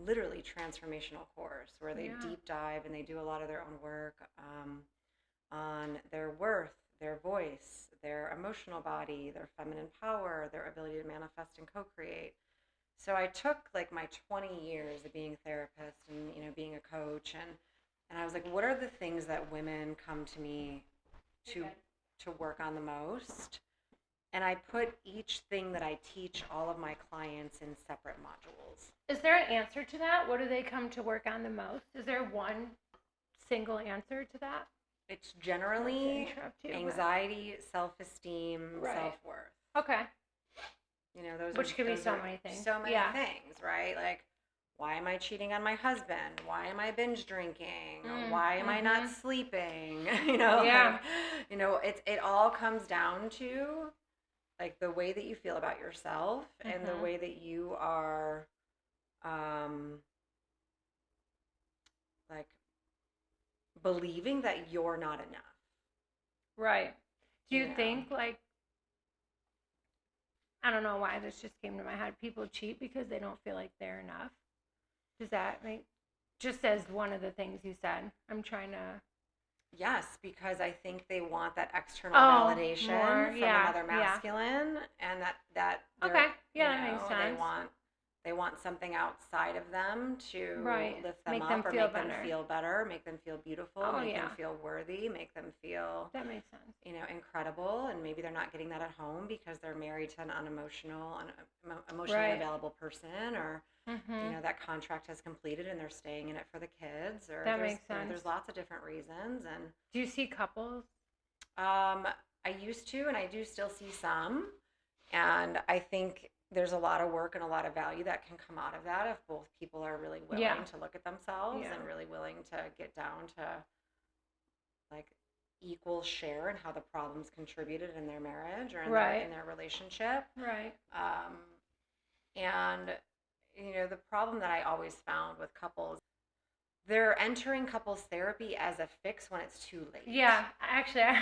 [SPEAKER 3] literally transformational course where they deep dive and they do a lot of their own work on their worth, their voice, their emotional body, their feminine power, their ability to manifest and co-create. So I took like my 20 years of being a therapist and, being a coach, and I was like, what are the things that women come to me to work on the most? And I put each thing that I teach all of my clients in separate modules.
[SPEAKER 1] Is there an answer to that? What do they come to work on the most? Is there one single answer to that?
[SPEAKER 3] It's generally anxiety, self-esteem, self-worth.
[SPEAKER 1] Okay.
[SPEAKER 3] Those
[SPEAKER 1] Which could be so many things.
[SPEAKER 3] So many things, right? Like, why am I cheating on my husband? Why am I binge drinking? Why am I not sleeping? It all comes down to like the way that you feel about yourself and the way that you are like believing that you're not enough.
[SPEAKER 1] Right. Do you think like, I don't know why this just came to my head, people cheat because they don't feel like they're enough? Does that make, just as one of the things you said, I'm trying to.
[SPEAKER 3] Yes, because I think they want that external validation from another masculine, and that
[SPEAKER 1] okay, that makes sense.
[SPEAKER 3] They want something outside of them to lift them
[SPEAKER 1] make
[SPEAKER 3] up
[SPEAKER 1] them
[SPEAKER 3] or
[SPEAKER 1] feel
[SPEAKER 3] make
[SPEAKER 1] better.
[SPEAKER 3] them feel better, make them feel beautiful, make them feel worthy, make them feel
[SPEAKER 1] that makes sense.
[SPEAKER 3] Incredible. And maybe they're not getting that at home because they're married to an emotionally available person, or that contract has completed and they're staying in it for the kids, or
[SPEAKER 1] that makes sense.
[SPEAKER 3] There's lots of different reasons. And
[SPEAKER 1] do you see couples?
[SPEAKER 3] I used to, and I do still see some, and I think there's a lot of work and a lot of value that can come out of that if both people are really willing to look at themselves and really willing to get down to like equal share in how the problems contributed in their marriage or in their relationship.
[SPEAKER 1] Right.
[SPEAKER 3] And the problem that I always found with couples, they're entering couples therapy as a fix when it's too late.
[SPEAKER 1] Yeah, actually,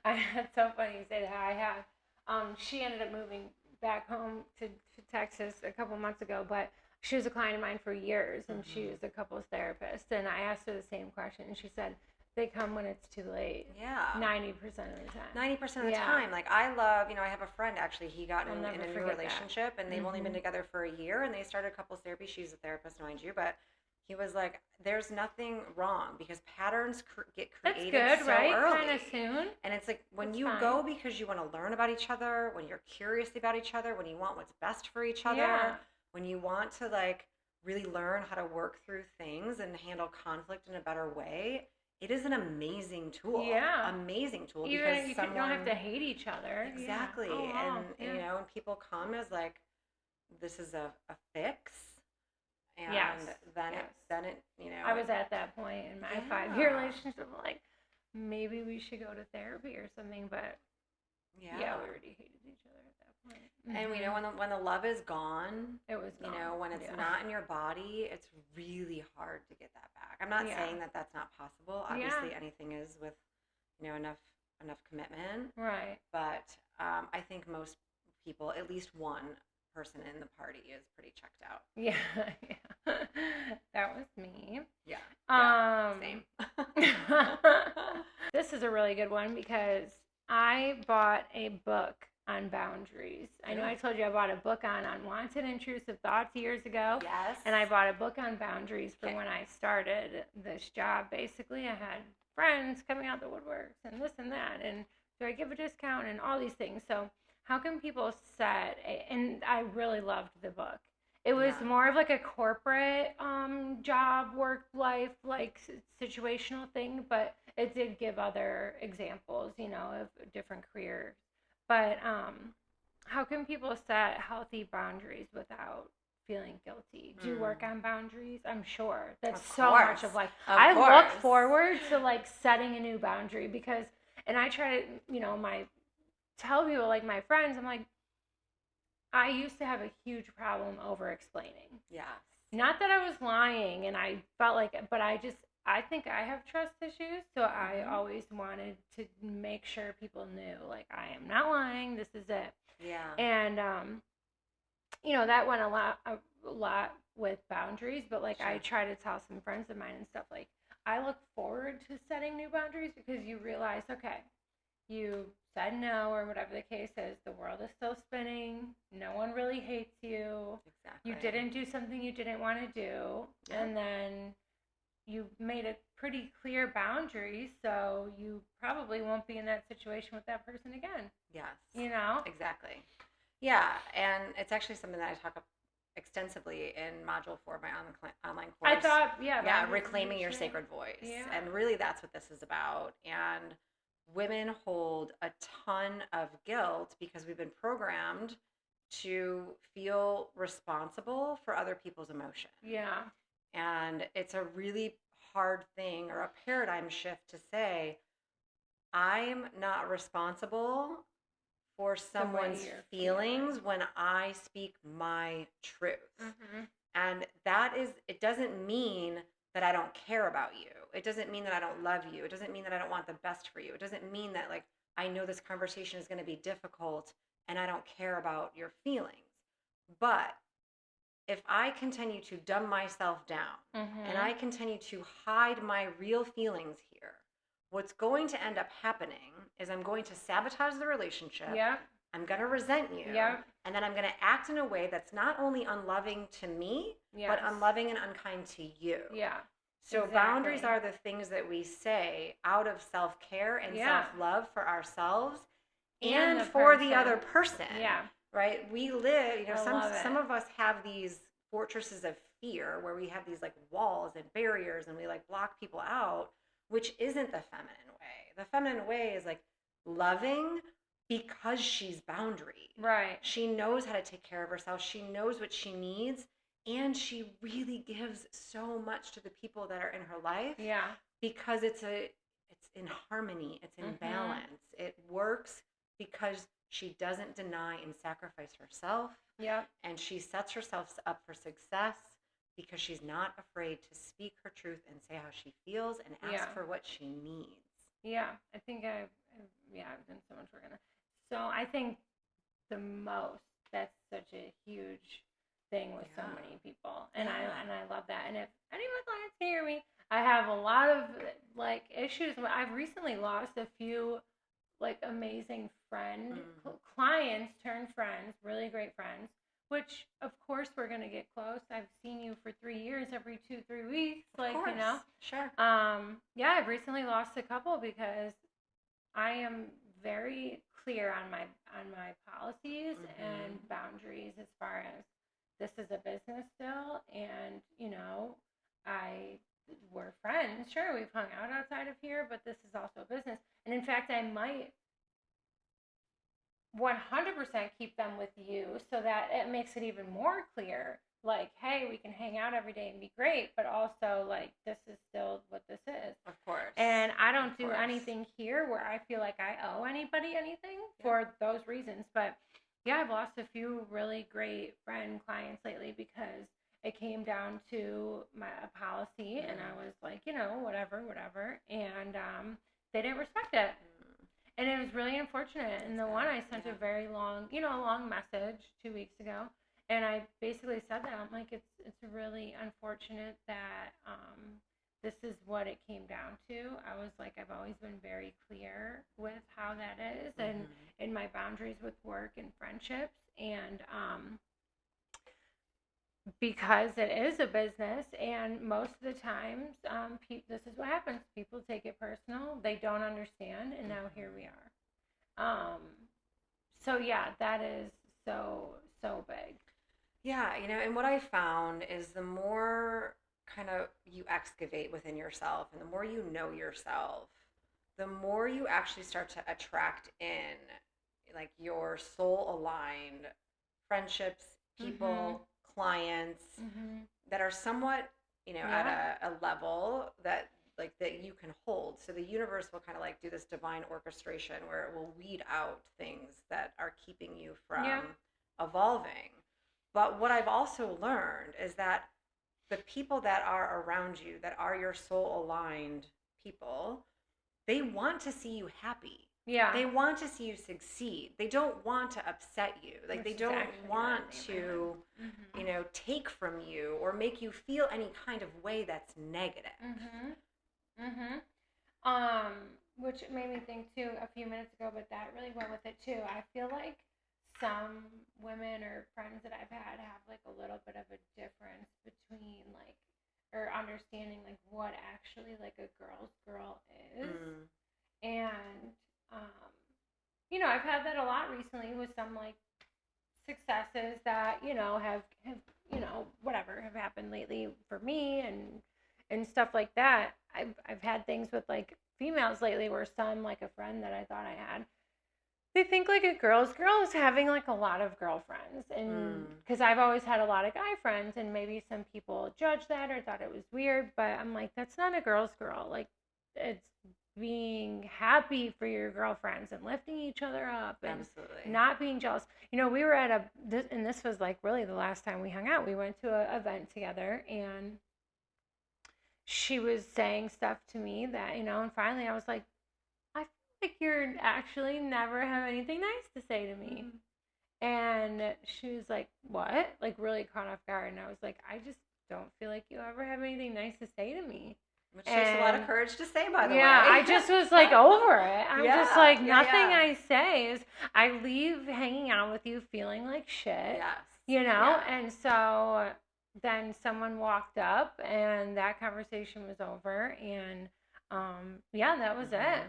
[SPEAKER 1] I had so funny you say that. I have. She ended up moving back home to Texas a couple months ago, but she was a client of mine for years, and she was a couples therapist. And I asked her the same question, and she said they come when it's too late.
[SPEAKER 3] Yeah.
[SPEAKER 1] 90% of the time.
[SPEAKER 3] 90% of the time. Like, I love, I have a friend, actually, he got in a new relationship, and they've only been together for a year, and they started couples therapy. She's a therapist, mind you, but he was like, there's nothing wrong because patterns get created
[SPEAKER 1] That's good,
[SPEAKER 3] so
[SPEAKER 1] right?
[SPEAKER 3] early.
[SPEAKER 1] Kind of soon.
[SPEAKER 3] And it's like when you go because you want to learn about each other, when you're curious about each other, when you want what's best for each other, when you want to like really learn how to work through things and handle conflict in a better way, it is an amazing tool.
[SPEAKER 1] Yeah.
[SPEAKER 3] Amazing tool.
[SPEAKER 1] Even because you don't have to hate each other.
[SPEAKER 3] Exactly.
[SPEAKER 1] Yeah. Oh, wow.
[SPEAKER 3] And, and people come as like, this is a fix. And then it,
[SPEAKER 1] I was at that point in my 5-year relationship, like, maybe we should go to therapy or something, but we already hated each other at that point.
[SPEAKER 3] And when the love is gone,
[SPEAKER 1] it was gone.
[SPEAKER 3] When it's not in your body, it's really hard to get that back. I'm not saying that that's not possible. Obviously, anything is with, enough commitment.
[SPEAKER 1] Right.
[SPEAKER 3] But I think most people, at least one person in the party, is pretty checked out.
[SPEAKER 1] Yeah. That was me.
[SPEAKER 3] Yeah. Same.
[SPEAKER 1] This is a really good one because I bought a book on boundaries. I know I told you I bought a book on unwanted intrusive thoughts years ago.
[SPEAKER 3] Yes.
[SPEAKER 1] And I bought a book on boundaries for when I started this job. Basically, I had friends coming out the woodworks and this and that, and do I give a discount and all these things. So how can people set, and I really loved the book. It was more of like a corporate job, work life, like situational thing, but it did give other examples, of different careers. But how can people set healthy boundaries without feeling guilty? Do you work on boundaries? I'm sure that's so much of like, I look forward to like setting a new boundary because, and I try to, tell people, like my friends, I'm like, I used to have a huge problem over explaining.
[SPEAKER 3] Yes.
[SPEAKER 1] Not that I was lying and I felt like, but I think I have trust issues. So I always wanted to make sure people knew, like, I am not lying. This is it.
[SPEAKER 3] Yeah.
[SPEAKER 1] And, that went a lot with boundaries, but like, I try to tell some friends of mine and stuff, like, I look forward to setting new boundaries because you realize, okay, you said no, or whatever the case is, the world is still spinning. No one really hates you.
[SPEAKER 3] Exactly.
[SPEAKER 1] You didn't do something you didn't want to do.
[SPEAKER 3] Yeah.
[SPEAKER 1] And then you made a pretty clear boundary, so you probably won't be in that situation with that person again.
[SPEAKER 3] Yes.
[SPEAKER 1] You know?
[SPEAKER 3] Exactly. Yeah, and it's actually something that I talk extensively in Module 4 of my online course.
[SPEAKER 1] I thought,
[SPEAKER 3] yeah, reclaiming your sacred voice.
[SPEAKER 1] Yeah.
[SPEAKER 3] And really that's what this is about. And women hold a ton of guilt because we've been programmed to feel responsible for other people's emotions.
[SPEAKER 1] Yeah.
[SPEAKER 3] And it's a really hard thing, or a paradigm shift, to say, I'm not responsible for someone's feelings when I speak my truth.
[SPEAKER 1] Mm-hmm.
[SPEAKER 3] And that is, it doesn't mean that I don't care about you. It doesn't mean that I don't love you. It doesn't mean that I don't want the best for you. It doesn't mean that, like, I know this conversation is going to be difficult and I don't care about your feelings. But if I continue to dumb myself down and I continue to hide my real feelings here, what's going to end up happening is I'm going to sabotage the relationship.
[SPEAKER 1] Yeah.
[SPEAKER 3] I'm going to resent you.
[SPEAKER 1] Yeah.
[SPEAKER 3] And then I'm going to act in a way that's not only unloving to me, but unloving and unkind to you.
[SPEAKER 1] Yeah.
[SPEAKER 3] So boundaries are the things that we say out of self-care and self-love for ourselves and for the other person.
[SPEAKER 1] Yeah.
[SPEAKER 3] Right? We live, some of us have these fortresses of fear where we have these like walls and barriers and we like block people out, which isn't the feminine way. The feminine way is like loving because she's boundary.
[SPEAKER 1] Right.
[SPEAKER 3] She knows how to take care of herself. She knows what she needs. And she really gives so much to the people that are in her life.
[SPEAKER 1] Yeah.
[SPEAKER 3] Because it's in harmony. It's in balance. It works because she doesn't deny and sacrifice herself.
[SPEAKER 1] Yeah.
[SPEAKER 3] And she sets herself up for success because she's not afraid to speak her truth and say how she feels and ask for what she needs.
[SPEAKER 1] Yeah. I think I've done so much work on it. So I think that's such a huge thing with so many people. And I love that. And if any of my clients hear me, I have a lot of like issues. I've recently lost a few like amazing clients turned friends, really great friends, which of course we're going to get close. I've seen you for 3 years, every 2-3 weeks. Like,
[SPEAKER 3] of course.
[SPEAKER 1] You know,
[SPEAKER 3] sure.
[SPEAKER 1] I've recently lost a couple because I am very clear on my policies and boundaries as far as this is a business still, and we're friends. Sure, we've hung out outside of here, but this is also a business. And in fact, I might 100% keep them with you so that it makes it even more clear. Like, hey, we can hang out every day and be great, but also like this is still what this is.
[SPEAKER 3] Of course.
[SPEAKER 1] And I don't do anything here where I feel like I owe anybody anything for those reasons. But yeah, I've lost a few really great clients lately because it came down to a policy and I was like, whatever. And they didn't respect it. And it was really unfortunate. And the one I sent a very long, long message 2 weeks ago. And I basically said that. I'm like, it's really unfortunate that this is what it came down to. I was like, I've always been very clear with how that is and in my boundaries with work and friendships. And because it is a business, and most of the times, this is what happens. People take it personal. They don't understand, and now here we are. So yeah, that is so big.
[SPEAKER 3] Yeah, and what I found is the more kind of you excavate within yourself and the more you know yourself, the more you actually start to attract in like your soul aligned friendships, people, clients that are somewhat, at a level that like that you can hold. So the universe will kind of like do this divine orchestration where it will weed out things that are keeping you from evolving. But what I've also learned is that the people that are around you, that are your soul aligned people, they want to see you happy. Yeah. They want to see you succeed. They don't want to upset you. Like they don't want to, take from you or make you feel any kind of way that's negative.
[SPEAKER 1] which made me think too a few minutes ago, but that really went with it too. I feel like some women or friends that I've had have like a little bit of a difference between like, or understanding like what actually like a girl's girl is. And, I've had that a lot recently with some like successes that, have whatever have happened lately for me and stuff like that. I've had things with like females lately where some, like a friend that I thought I had, they think like a girl's girl is having like a lot of girlfriends. And because I've always had a lot of guy friends, and maybe some people judged that or thought it was weird, but I'm like, that's not a girl's girl. Like, it's being happy for your girlfriends and lifting each other up and
[SPEAKER 3] Absolutely.
[SPEAKER 1] not being jealous. We were at and this was like really the last time we hung out. We went to an event together, and she was saying stuff to me that, and finally I was like, I feel like you're actually never have anything nice to say to me. And she was like, what? Like really caught off guard. And I was like, I just don't feel like you ever have anything nice to say to me.
[SPEAKER 3] Which takes a lot of courage to say, by the way.
[SPEAKER 1] Yeah, I just was like over it. I'm just like, nothing I say is, I leave hanging out with you feeling like shit.
[SPEAKER 3] Yes.
[SPEAKER 1] And so then someone walked up and that conversation was over, and that was it.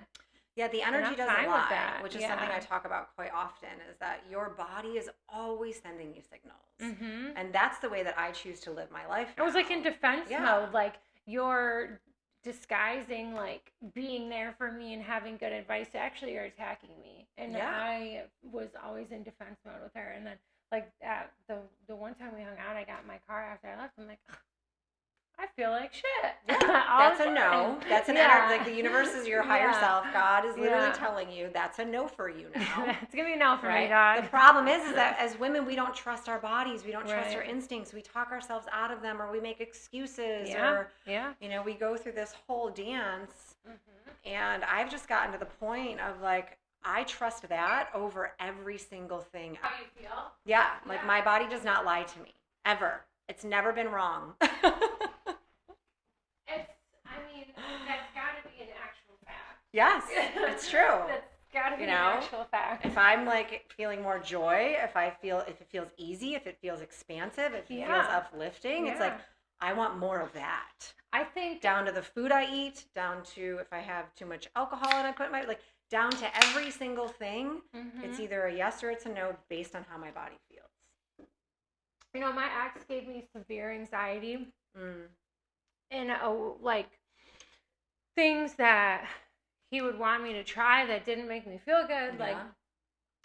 [SPEAKER 3] Yeah, the energy doesn't lie, which is something I
[SPEAKER 1] Yeah.
[SPEAKER 3] talk about quite often, is that your body is always sending you signals. And that's the way that I choose to live my life now.
[SPEAKER 1] It was like in defense mode, like you're disguising like being there for me and having good advice. Actually, you're attacking me. And I was always in defense mode with her. And then like at the one time we hung out, I got in my car after I left. I'm like, I feel like shit.
[SPEAKER 3] That's a no. That's an energy. Like the universe is your higher self. God is literally telling you that's a no for you now.
[SPEAKER 1] It's gonna be a no for me, dog.
[SPEAKER 3] The problem is that as women, we don't trust our bodies. We don't trust our instincts. We talk ourselves out of them, or we make excuses, or we go through this whole dance. And I've just gotten to the point of like, I trust that over every single thing.
[SPEAKER 1] How you feel?
[SPEAKER 3] Yeah, like my body does not lie to me ever. It's never been wrong.
[SPEAKER 1] That's got to be an actual fact.
[SPEAKER 3] Yes, it's true.
[SPEAKER 1] That's got to be an actual fact.
[SPEAKER 3] If I'm like feeling more joy, if it feels easy, if it feels expansive, if it feels uplifting, it's like, I want more of that.
[SPEAKER 1] I think
[SPEAKER 3] down to the food I eat, down to if I have too much alcohol and I put my, like, down to every single thing. It's either a yes or it's a no based on how my body feels.
[SPEAKER 1] My ex gave me severe anxiety. And like things that he would want me to try that didn't make me feel good, like,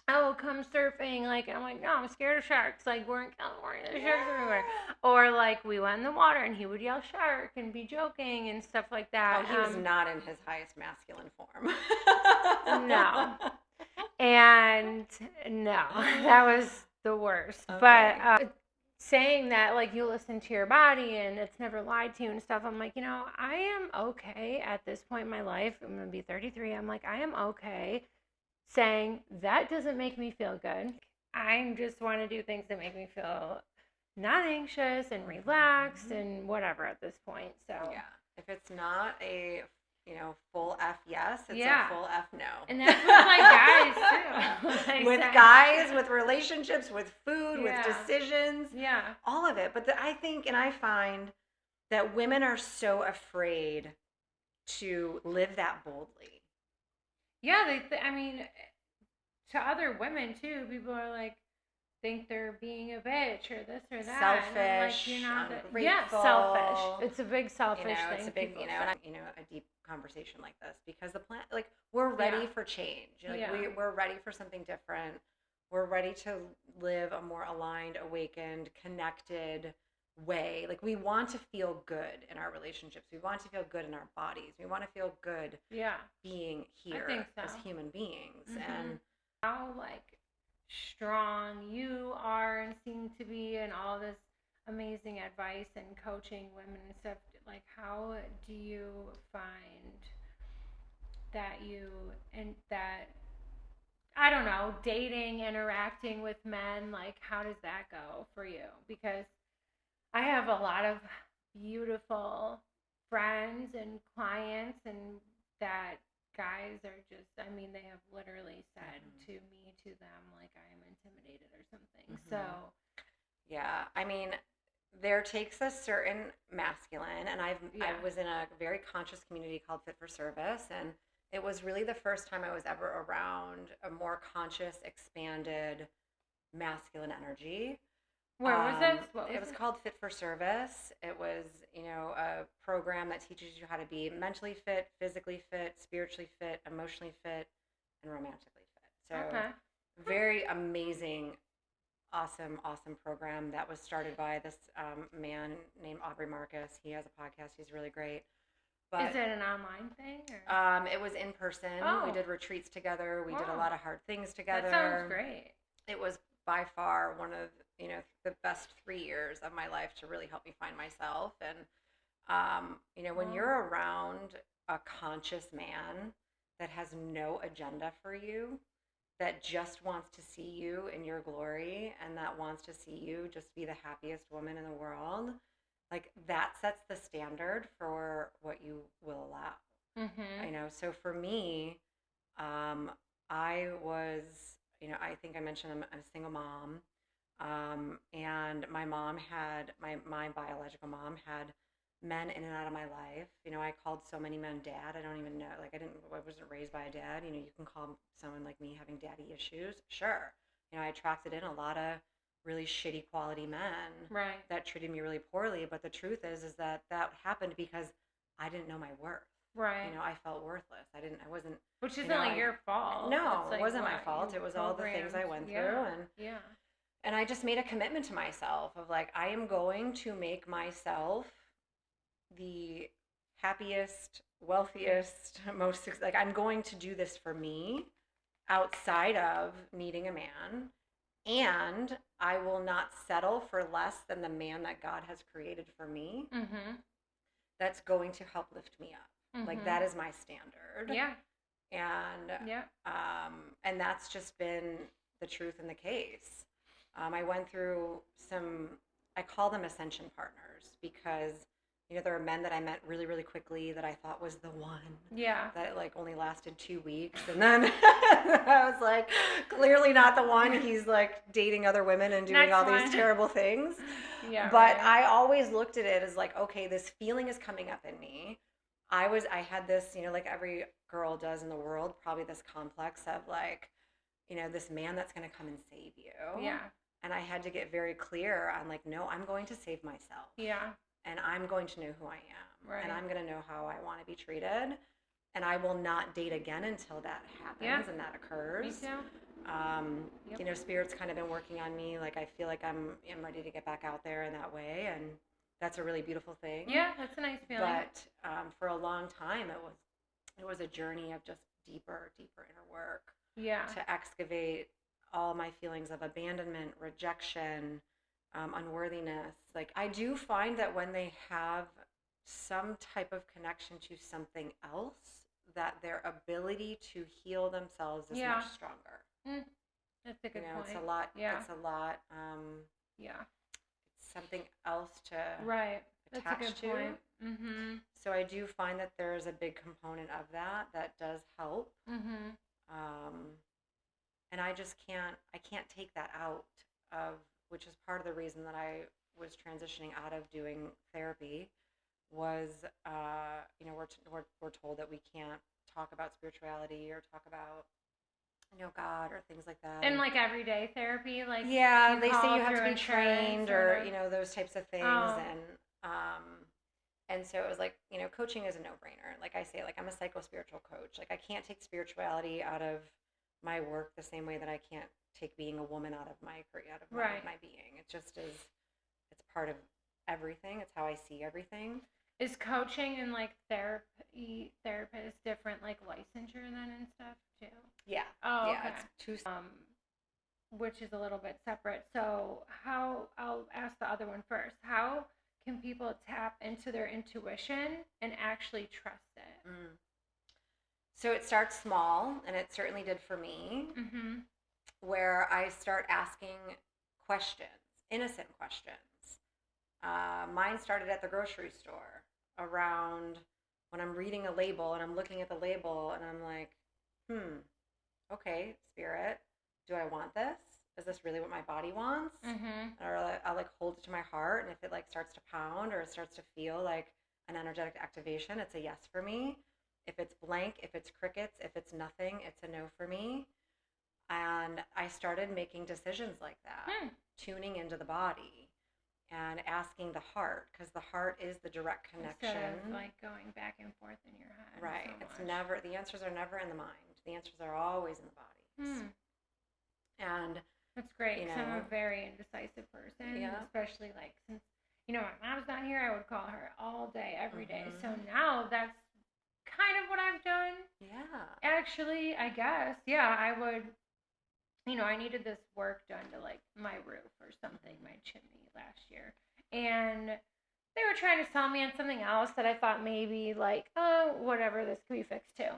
[SPEAKER 1] oh, come surfing, like, I'm like, no, I'm scared of sharks, like, we're in California, there's sharks everywhere, or like we went in the water and he would yell shark and be joking and stuff like that.
[SPEAKER 3] Oh, he was not in his highest masculine form.
[SPEAKER 1] No. And no, that was the worst. Okay. But saying that, like, you listen to your body and it's never lied to you and stuff, I'm like, I am okay at this point in my life. I'm going to be 33. I'm like, I am okay saying that doesn't make me feel good. I just want to do things that make me feel not anxious and relaxed and whatever at this point. So
[SPEAKER 3] yeah, if it's not a full F yes, it's a full F no.
[SPEAKER 1] And that's with my guys too. Like
[SPEAKER 3] with guys, with relationships, with food, with decisions, all of it. But I think, and I find that women are so afraid to live that boldly.
[SPEAKER 1] Yeah, to other women too, people are like, think they're being a bitch or this or that.
[SPEAKER 3] Selfish,
[SPEAKER 1] ungrateful. Yeah, selfish. It's a big selfish thing.
[SPEAKER 3] It's a big, and a deep conversation like this, because the planet, like, we're ready for change. Like, we're ready for something different. We're ready to live a more aligned, awakened, connected way. Like, we want to feel good in our relationships. We want to feel good in our bodies. We want to feel good being here as human beings. And how, like, strong you are and seem to be, and all this amazing advice and coaching women and stuff, like, how do you find that I don't know, dating, interacting with men, like, how does that go for you? Because I have a lot of beautiful friends and clients and that
[SPEAKER 1] guys are just, I mean, they have literally said to them, like, I am intimidated or something. So,
[SPEAKER 3] yeah, I mean, there takes a certain masculine, and I was in a very conscious community called Fit for Service, and it was really the first time I was ever around a more conscious, expanded masculine energy.
[SPEAKER 1] where was this?
[SPEAKER 3] It was called Fit for Service. It was, a program that teaches you how to be mentally fit, physically fit, spiritually fit, emotionally fit, and romantically fit. So, very amazing, awesome program that was started by this man named Aubrey Marcus. He has a podcast. He's really great. But,
[SPEAKER 1] is it an online thing? Or?
[SPEAKER 3] It was in person.
[SPEAKER 1] Oh.
[SPEAKER 3] We did retreats together. We did a lot of hard things together.
[SPEAKER 1] That sounds great.
[SPEAKER 3] It was by far one of the best 3 years of my life to really help me find myself. And when you're around a conscious man that has no agenda for you, that just wants to see you in your glory, and that wants to see you just be the happiest woman in the world, like, that sets the standard for what you will allow. So for me, I was, I think I mentioned I'm a single mom, and my mom had, my biological mom had men in and out of my life. I called so many men dad. I don't even know, like, I wasn't raised by a dad. You can call someone like me having daddy issues. Sure. I attracted in a lot of really shitty quality men that treated me really poorly. But the truth is that happened because I didn't know my worth.
[SPEAKER 1] Right.
[SPEAKER 3] I felt worthless. I wasn't.
[SPEAKER 1] Which isn't like your fault.
[SPEAKER 3] No, it wasn't my fault. It was all the things I went through. And I just made a commitment to myself of, like, I am going to make myself the happiest, wealthiest, most, like, I'm going to do this for me outside of needing a man. And I will not settle for less than the man that God has created for me. That's going to help lift me up. Like, that is my standard.
[SPEAKER 1] Yeah.
[SPEAKER 3] And that's just been the truth in the case. I went through I call them ascension partners, because there were men that I met really, really quickly that I thought was the one. Yeah. That, like, only lasted 2 weeks. And then I was like, clearly not the one. He's, like, dating other women and doing all these terrible things. But I always looked at it as, like, okay, this feeling is coming up in me. I had this, like every girl does in the world, probably this complex of, like, this man that's going to come and save you. Yeah. And I had to get very clear on, like, no, I'm going to save myself. Yeah. And I'm going to know who I am. Right. And I'm going to know how I want to be treated. And I will not date again until that happens and that occurs. Me too. Spirit's kind of been working on me. Like, I feel like I'm ready to get back out there in that way. And that's a really beautiful thing.
[SPEAKER 1] Yeah, that's a nice feeling.
[SPEAKER 3] But for a long time, it was a journey of just deeper inner work. Yeah. To excavate all my feelings of abandonment, rejection, unworthiness. Like, I do find that when they have some type of connection to something else, that their ability to heal themselves is much stronger.
[SPEAKER 1] That's a good point.
[SPEAKER 3] It's a lot. Yeah. It's a lot. It's something else to attach
[SPEAKER 1] That's a good point. Mm-hmm.
[SPEAKER 3] So I do find that there's a big component of that does help. Mm-hmm. And I just can't take that out of, which is part of the reason that I was transitioning out of doing therapy, was, we're told that we can't talk about spirituality or talk about, God or things like that.
[SPEAKER 1] And like everyday therapy, like,
[SPEAKER 3] yeah, they say you have to be trained or those types of things. And so it was like, coaching is a no-brainer. Like I say, like, I'm a psycho-spiritual coach. Like, I can't take spirituality out of my work the same way that I can't take being a woman out of my being. It just is. It's part of everything. It's how I see everything.
[SPEAKER 1] Is coaching and like therapist different, like licensure then and stuff too? Yeah. Oh, yeah. Okay. It's two. Which is a little bit separate. So I'll ask the other one first. How can people tap into their intuition and actually trust it?
[SPEAKER 3] So it starts small, and it certainly did for me, where I start asking questions, innocent questions. Mine started at the grocery store around when I'm reading a label and I'm looking at the label and I'm like, okay, spirit, do I want this? Is this really what my body wants? Or I'll like hold it to my heart, and if it like starts to pound or it starts to feel like an energetic activation, it's a yes for me. If it's blank, if it's crickets, if it's nothing, it's a no for me. And I started making decisions like that, tuning into the body and asking the heart, because the heart is the direct connection.
[SPEAKER 1] Instead of like going back and forth in your head.
[SPEAKER 3] Right.
[SPEAKER 1] So
[SPEAKER 3] It's
[SPEAKER 1] much.
[SPEAKER 3] never, the answers are never in the mind. The answers are always in the body. And
[SPEAKER 1] that's great,
[SPEAKER 3] you
[SPEAKER 1] because
[SPEAKER 3] know,
[SPEAKER 1] I'm a very indecisive person, especially like since, my mom's not here, I would call her all day, every day. So now that's kind of what I've done.
[SPEAKER 3] Yeah.
[SPEAKER 1] Actually, I guess, yeah, I would, I needed this work done to like my roof or something, my chimney last year. And they were trying to sell me on something else that I thought maybe like, oh, whatever, this could be fixed too.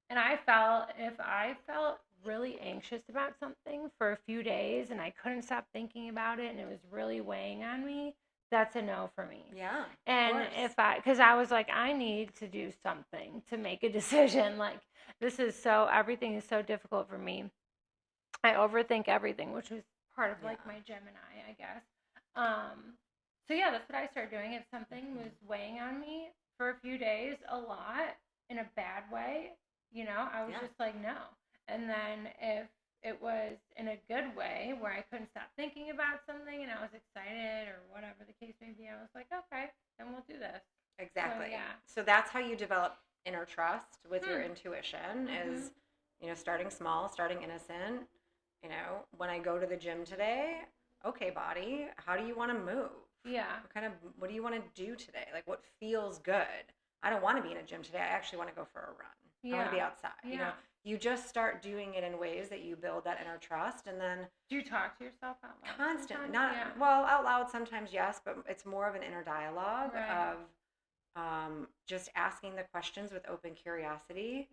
[SPEAKER 1] And if I felt really anxious about something for a few days and I couldn't stop thinking about it and it was really weighing on me, that's a no for me.
[SPEAKER 3] Yeah.
[SPEAKER 1] And because I was like, I need to do something to make a decision. Like, everything is so difficult for me. I overthink everything, which was part of like my Gemini, I guess. So yeah, that's what I started doing. If something was weighing on me for a few days, a lot, in a bad way, I was just like, no. And then if it was in a good way where I couldn't stop thinking about something and I was excited or whatever the case may be, I was like, okay, then we'll do this.
[SPEAKER 3] Exactly. So that's how you develop inner trust with your intuition is, starting small, starting innocent. When I go to the gym today, okay, body, how do you want to move?
[SPEAKER 1] Yeah.
[SPEAKER 3] What do you want to do today? Like, what feels good? I don't want to be in a gym today. I actually want to go for a run. I want to be outside.
[SPEAKER 1] Yeah.
[SPEAKER 3] You just start doing it in ways that you build that inner trust, and then
[SPEAKER 1] do you talk to yourself out loud?
[SPEAKER 3] Constantly, well, out loud sometimes, yes, but it's more of an inner dialogue of just asking the questions with open curiosity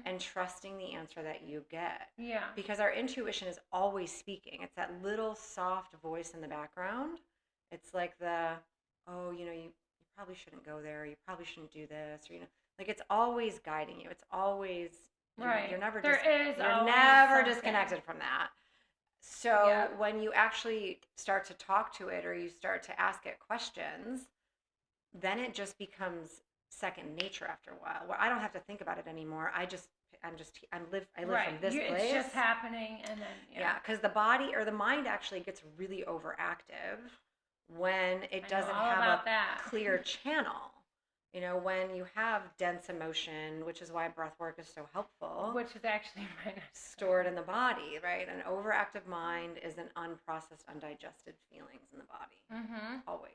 [SPEAKER 3] and trusting the answer that you get.
[SPEAKER 1] Yeah.
[SPEAKER 3] Because our intuition is always speaking. It's that little soft voice in the background. It's like you probably shouldn't go there. You probably shouldn't do this. Or, like it's always guiding you. It's always, you're never disconnected from that. So when you actually start to talk to it or you start to ask it questions, then it just becomes second nature after a while, where I don't have to think about it anymore. I live from this place.
[SPEAKER 1] It's just happening, and then
[SPEAKER 3] because the body or the mind actually gets really overactive when it doesn't have a clear channel. When you have dense emotion, which is why breath work is so helpful.
[SPEAKER 1] Which is actually
[SPEAKER 3] stored in the body, right? An overactive mind is an unprocessed, undigested feelings in the body. Always.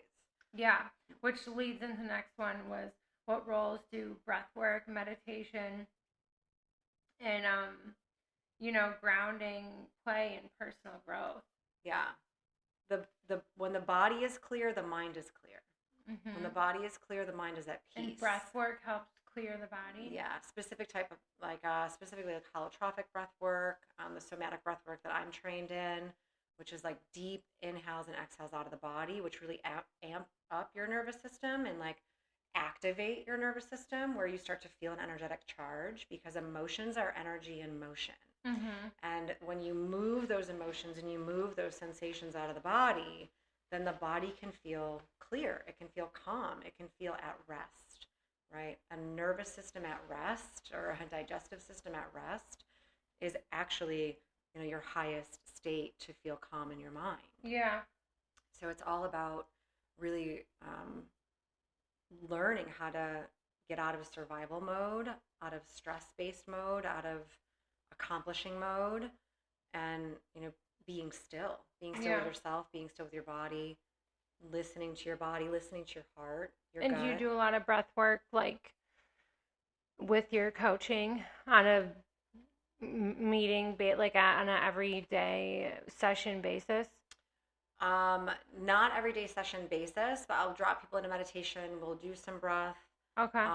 [SPEAKER 1] Yeah, which leads into the next one was what roles do breath work, meditation, and grounding play in personal growth?
[SPEAKER 3] Yeah. When the body is clear, the mind is clear. When the body is clear, the mind is at peace.
[SPEAKER 1] And breath work helps clear the body?
[SPEAKER 3] Yeah, specific type of specifically like holotropic breath work, the somatic breath work that I'm trained in, which is like deep inhales and exhales out of the body, which really amp up your nervous system and like activate your nervous system, where you start to feel an energetic charge, because emotions are energy in motion. And when you move those emotions and you move those sensations out of the body, then the body can feel clear. It can feel calm. It can feel at rest, right? A nervous system at rest or a digestive system at rest is actually, your highest state to feel calm in your mind.
[SPEAKER 1] Yeah.
[SPEAKER 3] So it's all about really learning how to get out of survival mode, out of stress-based mode, out of accomplishing mode, and being still with yourself, being still with your body, listening to your body, listening to your heart, your gut.
[SPEAKER 1] Do you do a lot of breath work like with your coaching on a meeting, like on an everyday session basis?
[SPEAKER 3] Not everyday session basis, but I'll drop people into meditation. We'll do some breath.
[SPEAKER 1] Okay.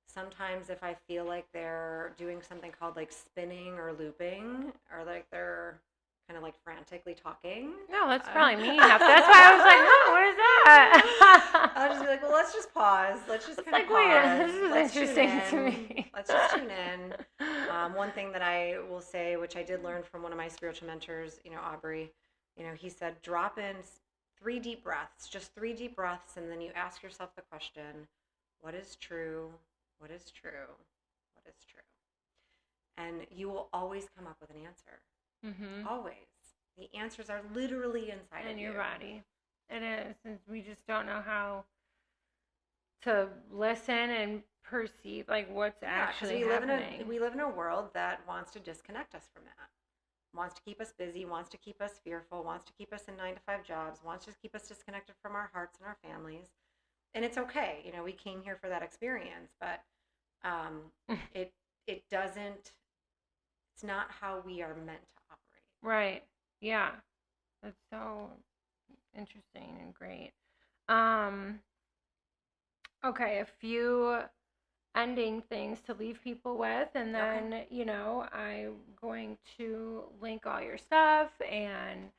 [SPEAKER 3] Sometimes if I feel like they're doing something called like spinning or looping, or like they're kind of like frantically talking.
[SPEAKER 1] No, that's probably me. That's why I was like, oh, what is that?
[SPEAKER 3] I'll just be like, well, let's just pause. Let's just kind of
[SPEAKER 1] wait,
[SPEAKER 3] pause.
[SPEAKER 1] this is
[SPEAKER 3] Let's
[SPEAKER 1] interesting
[SPEAKER 3] tune
[SPEAKER 1] to
[SPEAKER 3] in.
[SPEAKER 1] me.
[SPEAKER 3] Let's just tune in. One thing that I will say, which I did learn from one of my spiritual mentors, Aubrey, he said, drop in 3 deep breaths, just 3 deep breaths, and then you ask yourself the question, what is true? What is true? What is true? And you will always come up with an answer.
[SPEAKER 1] Mm-hmm.
[SPEAKER 3] Always. The answers are literally inside of you.
[SPEAKER 1] In your body. It is. And we just don't know how to listen and perceive what's actually happening.
[SPEAKER 3] We live in a world that wants to disconnect us from that. Wants to keep us busy, wants to keep us fearful, wants to keep us in 9-to-5 jobs, wants to keep us disconnected from our hearts and our families. And it's okay. We came here for that experience, but it doesn't, it's not how we are meant to operate.
[SPEAKER 1] Right. Yeah. That's so interesting and great. Okay, a few ending things to leave people with, and then I'm going to link all your stuff and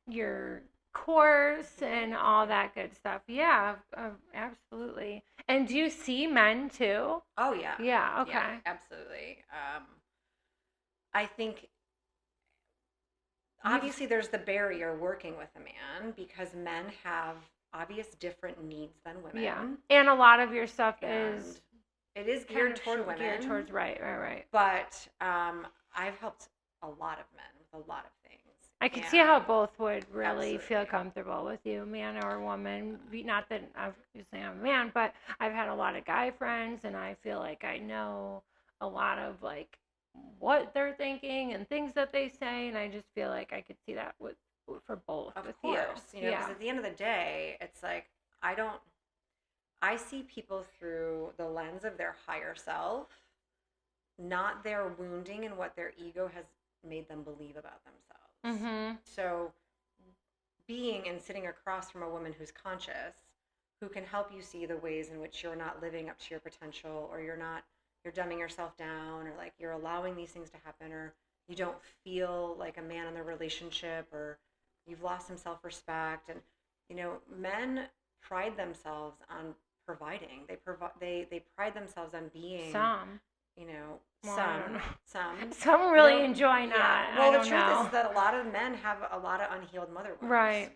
[SPEAKER 1] your course and all that good stuff. Yeah, absolutely. And do you see men too?
[SPEAKER 3] Oh yeah.
[SPEAKER 1] Yeah. Okay.
[SPEAKER 3] Yeah, absolutely. I think obviously there's the barrier working with a man because men have obvious different needs than women.
[SPEAKER 1] Yeah, and a lot of your stuff is
[SPEAKER 3] it is geared toward women.
[SPEAKER 1] Geared towards right.
[SPEAKER 3] But I've helped a lot of men with a lot of things.
[SPEAKER 1] I could see how both would really
[SPEAKER 3] Absolutely.
[SPEAKER 1] feel comfortable with you, man or woman. Not that obviously I'm a man, but I've had a lot of guy friends, and I feel like I know a lot of what they're thinking and things that they say, and I just feel like I could see that for both.
[SPEAKER 3] Of
[SPEAKER 1] with
[SPEAKER 3] course,
[SPEAKER 1] you.
[SPEAKER 3] because at the end of the day, it's like I see people through the lens of their higher self, not their wounding and what their ego has made them believe about themselves.
[SPEAKER 1] Mm-hmm.
[SPEAKER 3] So being and sitting across from a woman who's conscious, who can help you see the ways in which you're not living up to your potential, or you're dumbing yourself down, or you're allowing these things to happen, or you don't feel like a man in the relationship, or you've lost some self-respect. And men pride themselves on providing. They pride themselves on being
[SPEAKER 1] Some really enjoy not.
[SPEAKER 3] Yeah. Well,
[SPEAKER 1] I
[SPEAKER 3] the truth
[SPEAKER 1] know.
[SPEAKER 3] is that a lot of men have a lot of unhealed mother wounds.
[SPEAKER 1] Right.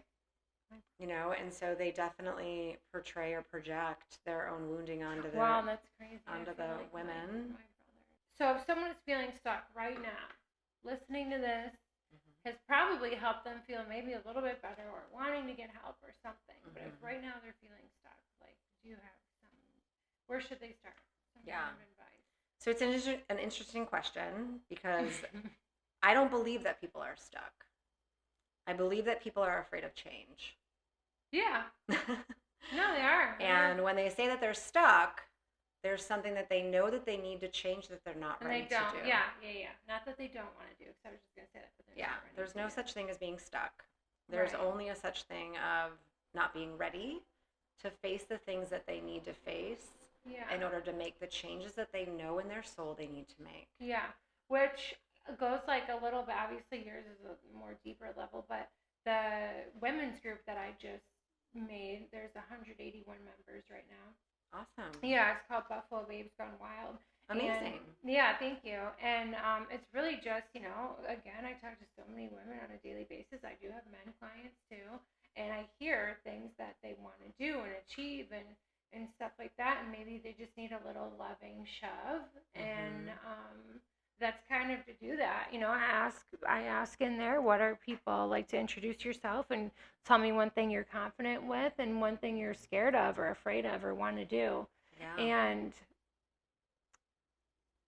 [SPEAKER 3] And so they definitely portray or project their own wounding onto the
[SPEAKER 1] that's crazy.
[SPEAKER 3] onto the women.
[SPEAKER 1] So if someone is feeling stuck right now, listening to this has probably helped them feel maybe a little bit better, or wanting to get help or something. Mm-hmm. But if right now they're feeling stuck, do you have where should they start? Some kind of advice.
[SPEAKER 3] So it's an interesting question, because I don't believe that people are stuck. I believe that people are afraid of change.
[SPEAKER 1] Yeah. No, they are.
[SPEAKER 3] And when they say that they're stuck, there's something that they know that they need to change that they're not ready to do.
[SPEAKER 1] Yeah. Not that they don't want to do, because I was just going to say that. But
[SPEAKER 3] there's no such thing as being stuck. There's only a such thing of not being ready to face the things that they need to face in order to make the changes that they know in their soul they need to make. Yeah, which goes a little bit, obviously yours is a more deeper level, but the women's group that I just made, there's 181 members right now. Awesome.
[SPEAKER 1] Yeah, it's called Buffalo Babes Gone Wild.
[SPEAKER 3] Amazing.
[SPEAKER 1] And, thank you. And it's really just, again, I talk to so many women on a daily basis. I do have men clients too. And I hear things that they want to do and achieve and stuff like that. And maybe they just need a little loving shove. Mm-hmm. And that's kind of to do that. I ask in there, what are people like to introduce yourself and tell me one thing you're confident with and one thing you're scared of or afraid of or want to do. Yeah. And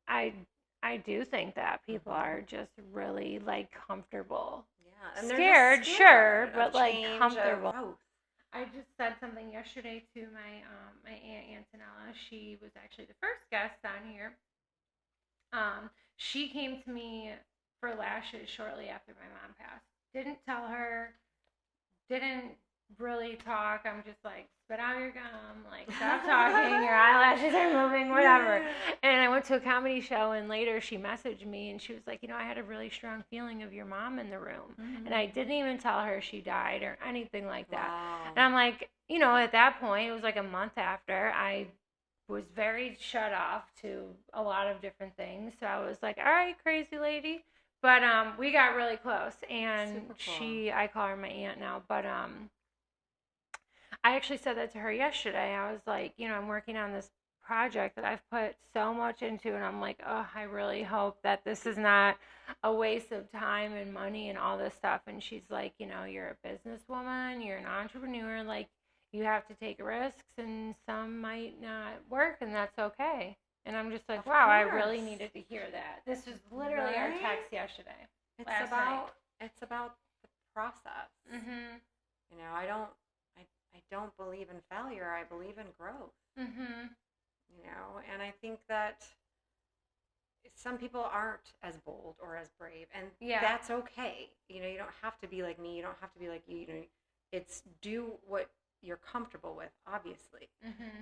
[SPEAKER 1] I do think that people are just really comfortable. Yeah. And scared, sure, but comfortable. I just said something yesterday to my aunt Antonella. She was actually the first guest on here. She came to me for lashes shortly after my mom passed. Didn't tell her, didn't really talk. I'm just like, spit out your gum, like, stop talking, your eyelashes are moving, whatever.
[SPEAKER 3] Yeah.
[SPEAKER 1] And I went to a comedy show, and later she messaged me, and she was like, I had a really strong feeling of your mom in the room.
[SPEAKER 3] Mm-hmm.
[SPEAKER 1] And I didn't even tell her she died or anything like that.
[SPEAKER 3] Wow.
[SPEAKER 1] And I'm like, at that point, it was like a month after, I was very shut off to a lot of different things. So I was like, all right, crazy lady. But we got really close, and
[SPEAKER 3] Super cool.
[SPEAKER 1] I call her my aunt now, but I actually said that to her yesterday. I was like, I'm working on this project that I've put so much into, and I'm like, oh, I really hope that this is not a waste of time and money and all this stuff. And she's like, you're a businesswoman, you're an entrepreneur, like, you have to take risks, and some might not work, and that's okay. And I'm just like,
[SPEAKER 3] Of
[SPEAKER 1] wow, I
[SPEAKER 3] course.
[SPEAKER 1] really needed to hear that. This was literally our
[SPEAKER 3] Right?
[SPEAKER 1] text yesterday.
[SPEAKER 3] It's
[SPEAKER 1] last night.
[SPEAKER 3] it's about the process.
[SPEAKER 1] Mm-hmm.
[SPEAKER 3] I don't believe in failure. I believe in growth.
[SPEAKER 1] Mm-hmm.
[SPEAKER 3] And I think that some people aren't as bold or as brave, and that's okay. You don't have to be like me. You don't have to be like you. It's do what you're comfortable with, obviously,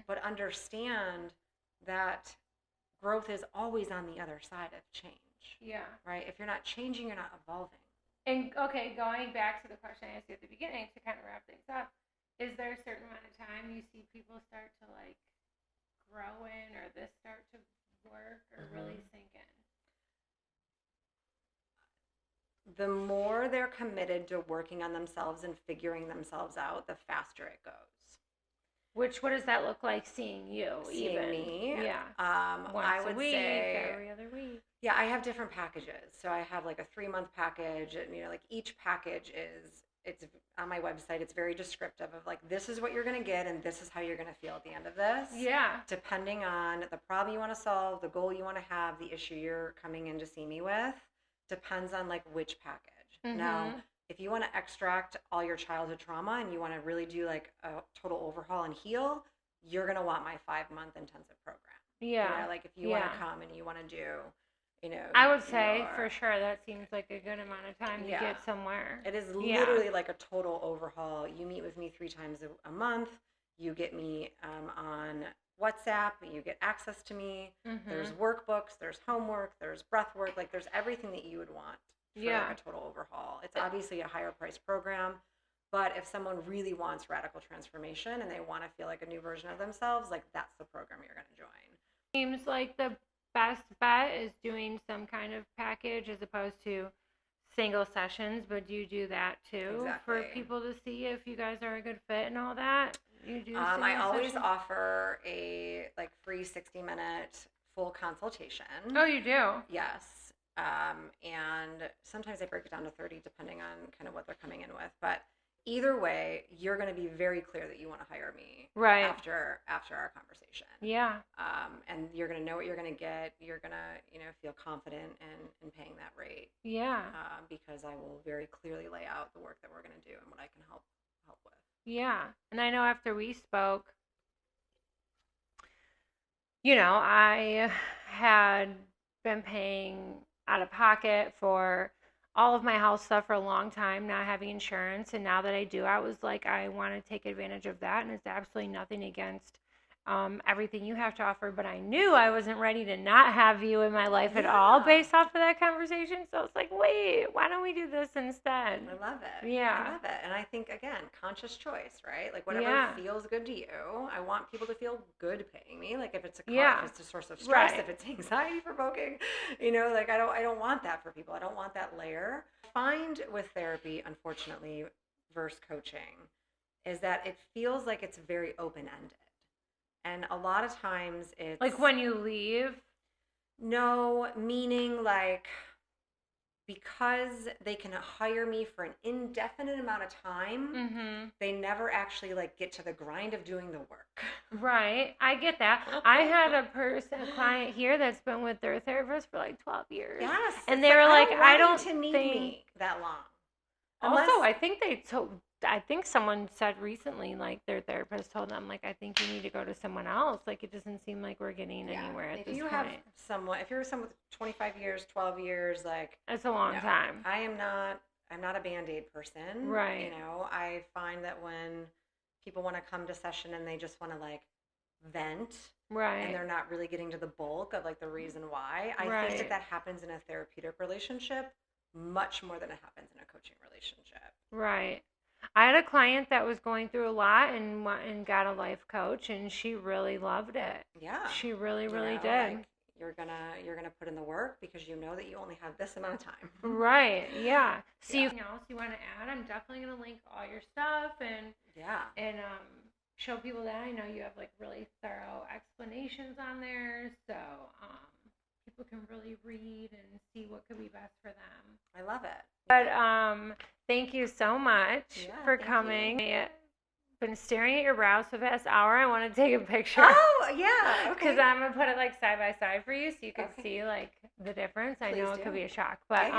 [SPEAKER 3] but understand that growth is always on the other side of change.
[SPEAKER 1] Yeah.
[SPEAKER 3] Right? If you're not changing, you're not evolving.
[SPEAKER 1] And okay, going back to the question I asked you at the beginning to kind of wrap things up, is there a certain amount of time you see people start to like grow in, or this start to work or really sink in?
[SPEAKER 3] The more they're committed to working on themselves and figuring themselves out, the faster it goes.
[SPEAKER 1] What does that look like seeing you?
[SPEAKER 3] Seeing
[SPEAKER 1] even?
[SPEAKER 3] me?
[SPEAKER 1] Yeah. Once
[SPEAKER 3] I would
[SPEAKER 1] a week,
[SPEAKER 3] say
[SPEAKER 1] every other week.
[SPEAKER 3] Yeah, I have different packages. So I have like a 3-month package, and like each package it's on my website. It's very descriptive of like, this is what you're going to get, and this is how you're going to feel at the end of this.
[SPEAKER 1] Yeah.
[SPEAKER 3] Depending on the problem you want to solve, the goal you want to have, the issue you're coming in to see me with, depends on like which package. Now, if you want to extract all your childhood trauma and you want to really do like a total overhaul and heal, you're going to want my 5-month intensive program.
[SPEAKER 1] Yeah.
[SPEAKER 3] Like if you want to come and you want to do,
[SPEAKER 1] I would say for sure that seems like a good amount of time to get somewhere.
[SPEAKER 3] It is literally like a total overhaul. You meet with me 3 times a month. You get me on WhatsApp. You get access to me. There's workbooks. There's homework. There's breath work. Like there's everything that you would want for like a total overhaul. It's obviously a higher price program, but if someone really wants radical transformation and they want to feel like a new version of themselves, like that's the program you're going to join.
[SPEAKER 1] Seems like the best bet is doing some kind of package as opposed to single sessions, but do you do that too for people to see if you guys are a good fit and all that? You do
[SPEAKER 3] I always offer a like free 60-minute full consultation.
[SPEAKER 1] Oh, you do?
[SPEAKER 3] Yes. And sometimes I break it down to 30 depending on kind of what they're coming in with, but either way, you're going to be very clear that you want to hire me after our conversation.
[SPEAKER 1] Yeah.
[SPEAKER 3] And you're going to know what you're going to get. You're going to, feel confident in paying that rate.
[SPEAKER 1] Yeah.
[SPEAKER 3] Because I will very clearly lay out the work that we're going to do and what I can help with.
[SPEAKER 1] Yeah. And I know after we spoke, I had been paying out of pocket for all of my health stuff for a long time, not having insurance. And now that I do, I was like, I want to take advantage of that. And it's absolutely nothing against everything you have to offer. But I knew I wasn't ready to not have you in my life at all based off of that conversation. So I was like, wait, why don't we do this instead?
[SPEAKER 3] I love it.
[SPEAKER 1] Yeah.
[SPEAKER 3] I love it. And I think, again, conscious choice, right? Like whatever feels good to you. I want people to feel good paying me. Like if it's if it's a source of stress, if it's anxiety provoking, like I don't want that for people. I don't want that layer. Find with therapy, unfortunately, versus coaching, is that it feels like it's very open-ended. And a lot of times it's...
[SPEAKER 1] Like when you leave?
[SPEAKER 3] No, meaning like because they can hire me for an indefinite amount of time, they never actually like get to the grind of doing the work.
[SPEAKER 1] Right. I get that. I had a client here that's been with their therapist for like 12 years.
[SPEAKER 3] Yes.
[SPEAKER 1] And they were like, I don't
[SPEAKER 3] to need
[SPEAKER 1] think...
[SPEAKER 3] me that long.
[SPEAKER 1] Also, I think someone said recently, like their therapist told them, like, I think you need to go to someone else. Like, it doesn't seem like we're getting anywhere at this point.
[SPEAKER 3] If you're someone with 25 years, 12 years, like...
[SPEAKER 1] It's a long time.
[SPEAKER 3] I am not I'm not a Band-Aid person.
[SPEAKER 1] Right.
[SPEAKER 3] You know, I find that when people want to come to session and they just want to like vent,
[SPEAKER 1] Right.
[SPEAKER 3] and they're not really getting to the bulk of like the reason why, I
[SPEAKER 1] Right.
[SPEAKER 3] think that happens in a therapeutic relationship much more than it happens in a coaching relationship.
[SPEAKER 1] Right. I had a client that was going through a lot and got a life coach, and she really loved it.
[SPEAKER 3] Yeah.
[SPEAKER 1] She really,
[SPEAKER 3] You
[SPEAKER 1] really
[SPEAKER 3] know,
[SPEAKER 1] did.
[SPEAKER 3] like, you're gonna put in the work because you know that you only have this amount of time.
[SPEAKER 1] Right. Yeah. So
[SPEAKER 3] Yeah.
[SPEAKER 1] anything else you want to add? I'm definitely gonna link all your stuff and show people that. I know you have like really thorough explanations on there, so people can really read and see what could be best for them.
[SPEAKER 3] I love it.
[SPEAKER 1] But thank you so much for coming. I've been staring at your brows for the past hour. I want to take a picture.
[SPEAKER 3] Oh, yeah. Okay.
[SPEAKER 1] Because I'm going to put it like side by side for you so you can see like the difference. I know it could be a shock. But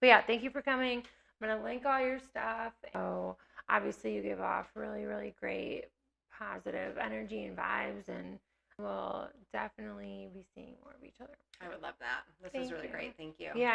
[SPEAKER 1] yeah, thank you for coming. I'm going to link all your stuff. So obviously you give off really, really great positive energy and vibes, and we'll definitely be seeing more of each other.
[SPEAKER 3] I would love that. This was really great. Thank you.
[SPEAKER 1] Yeah.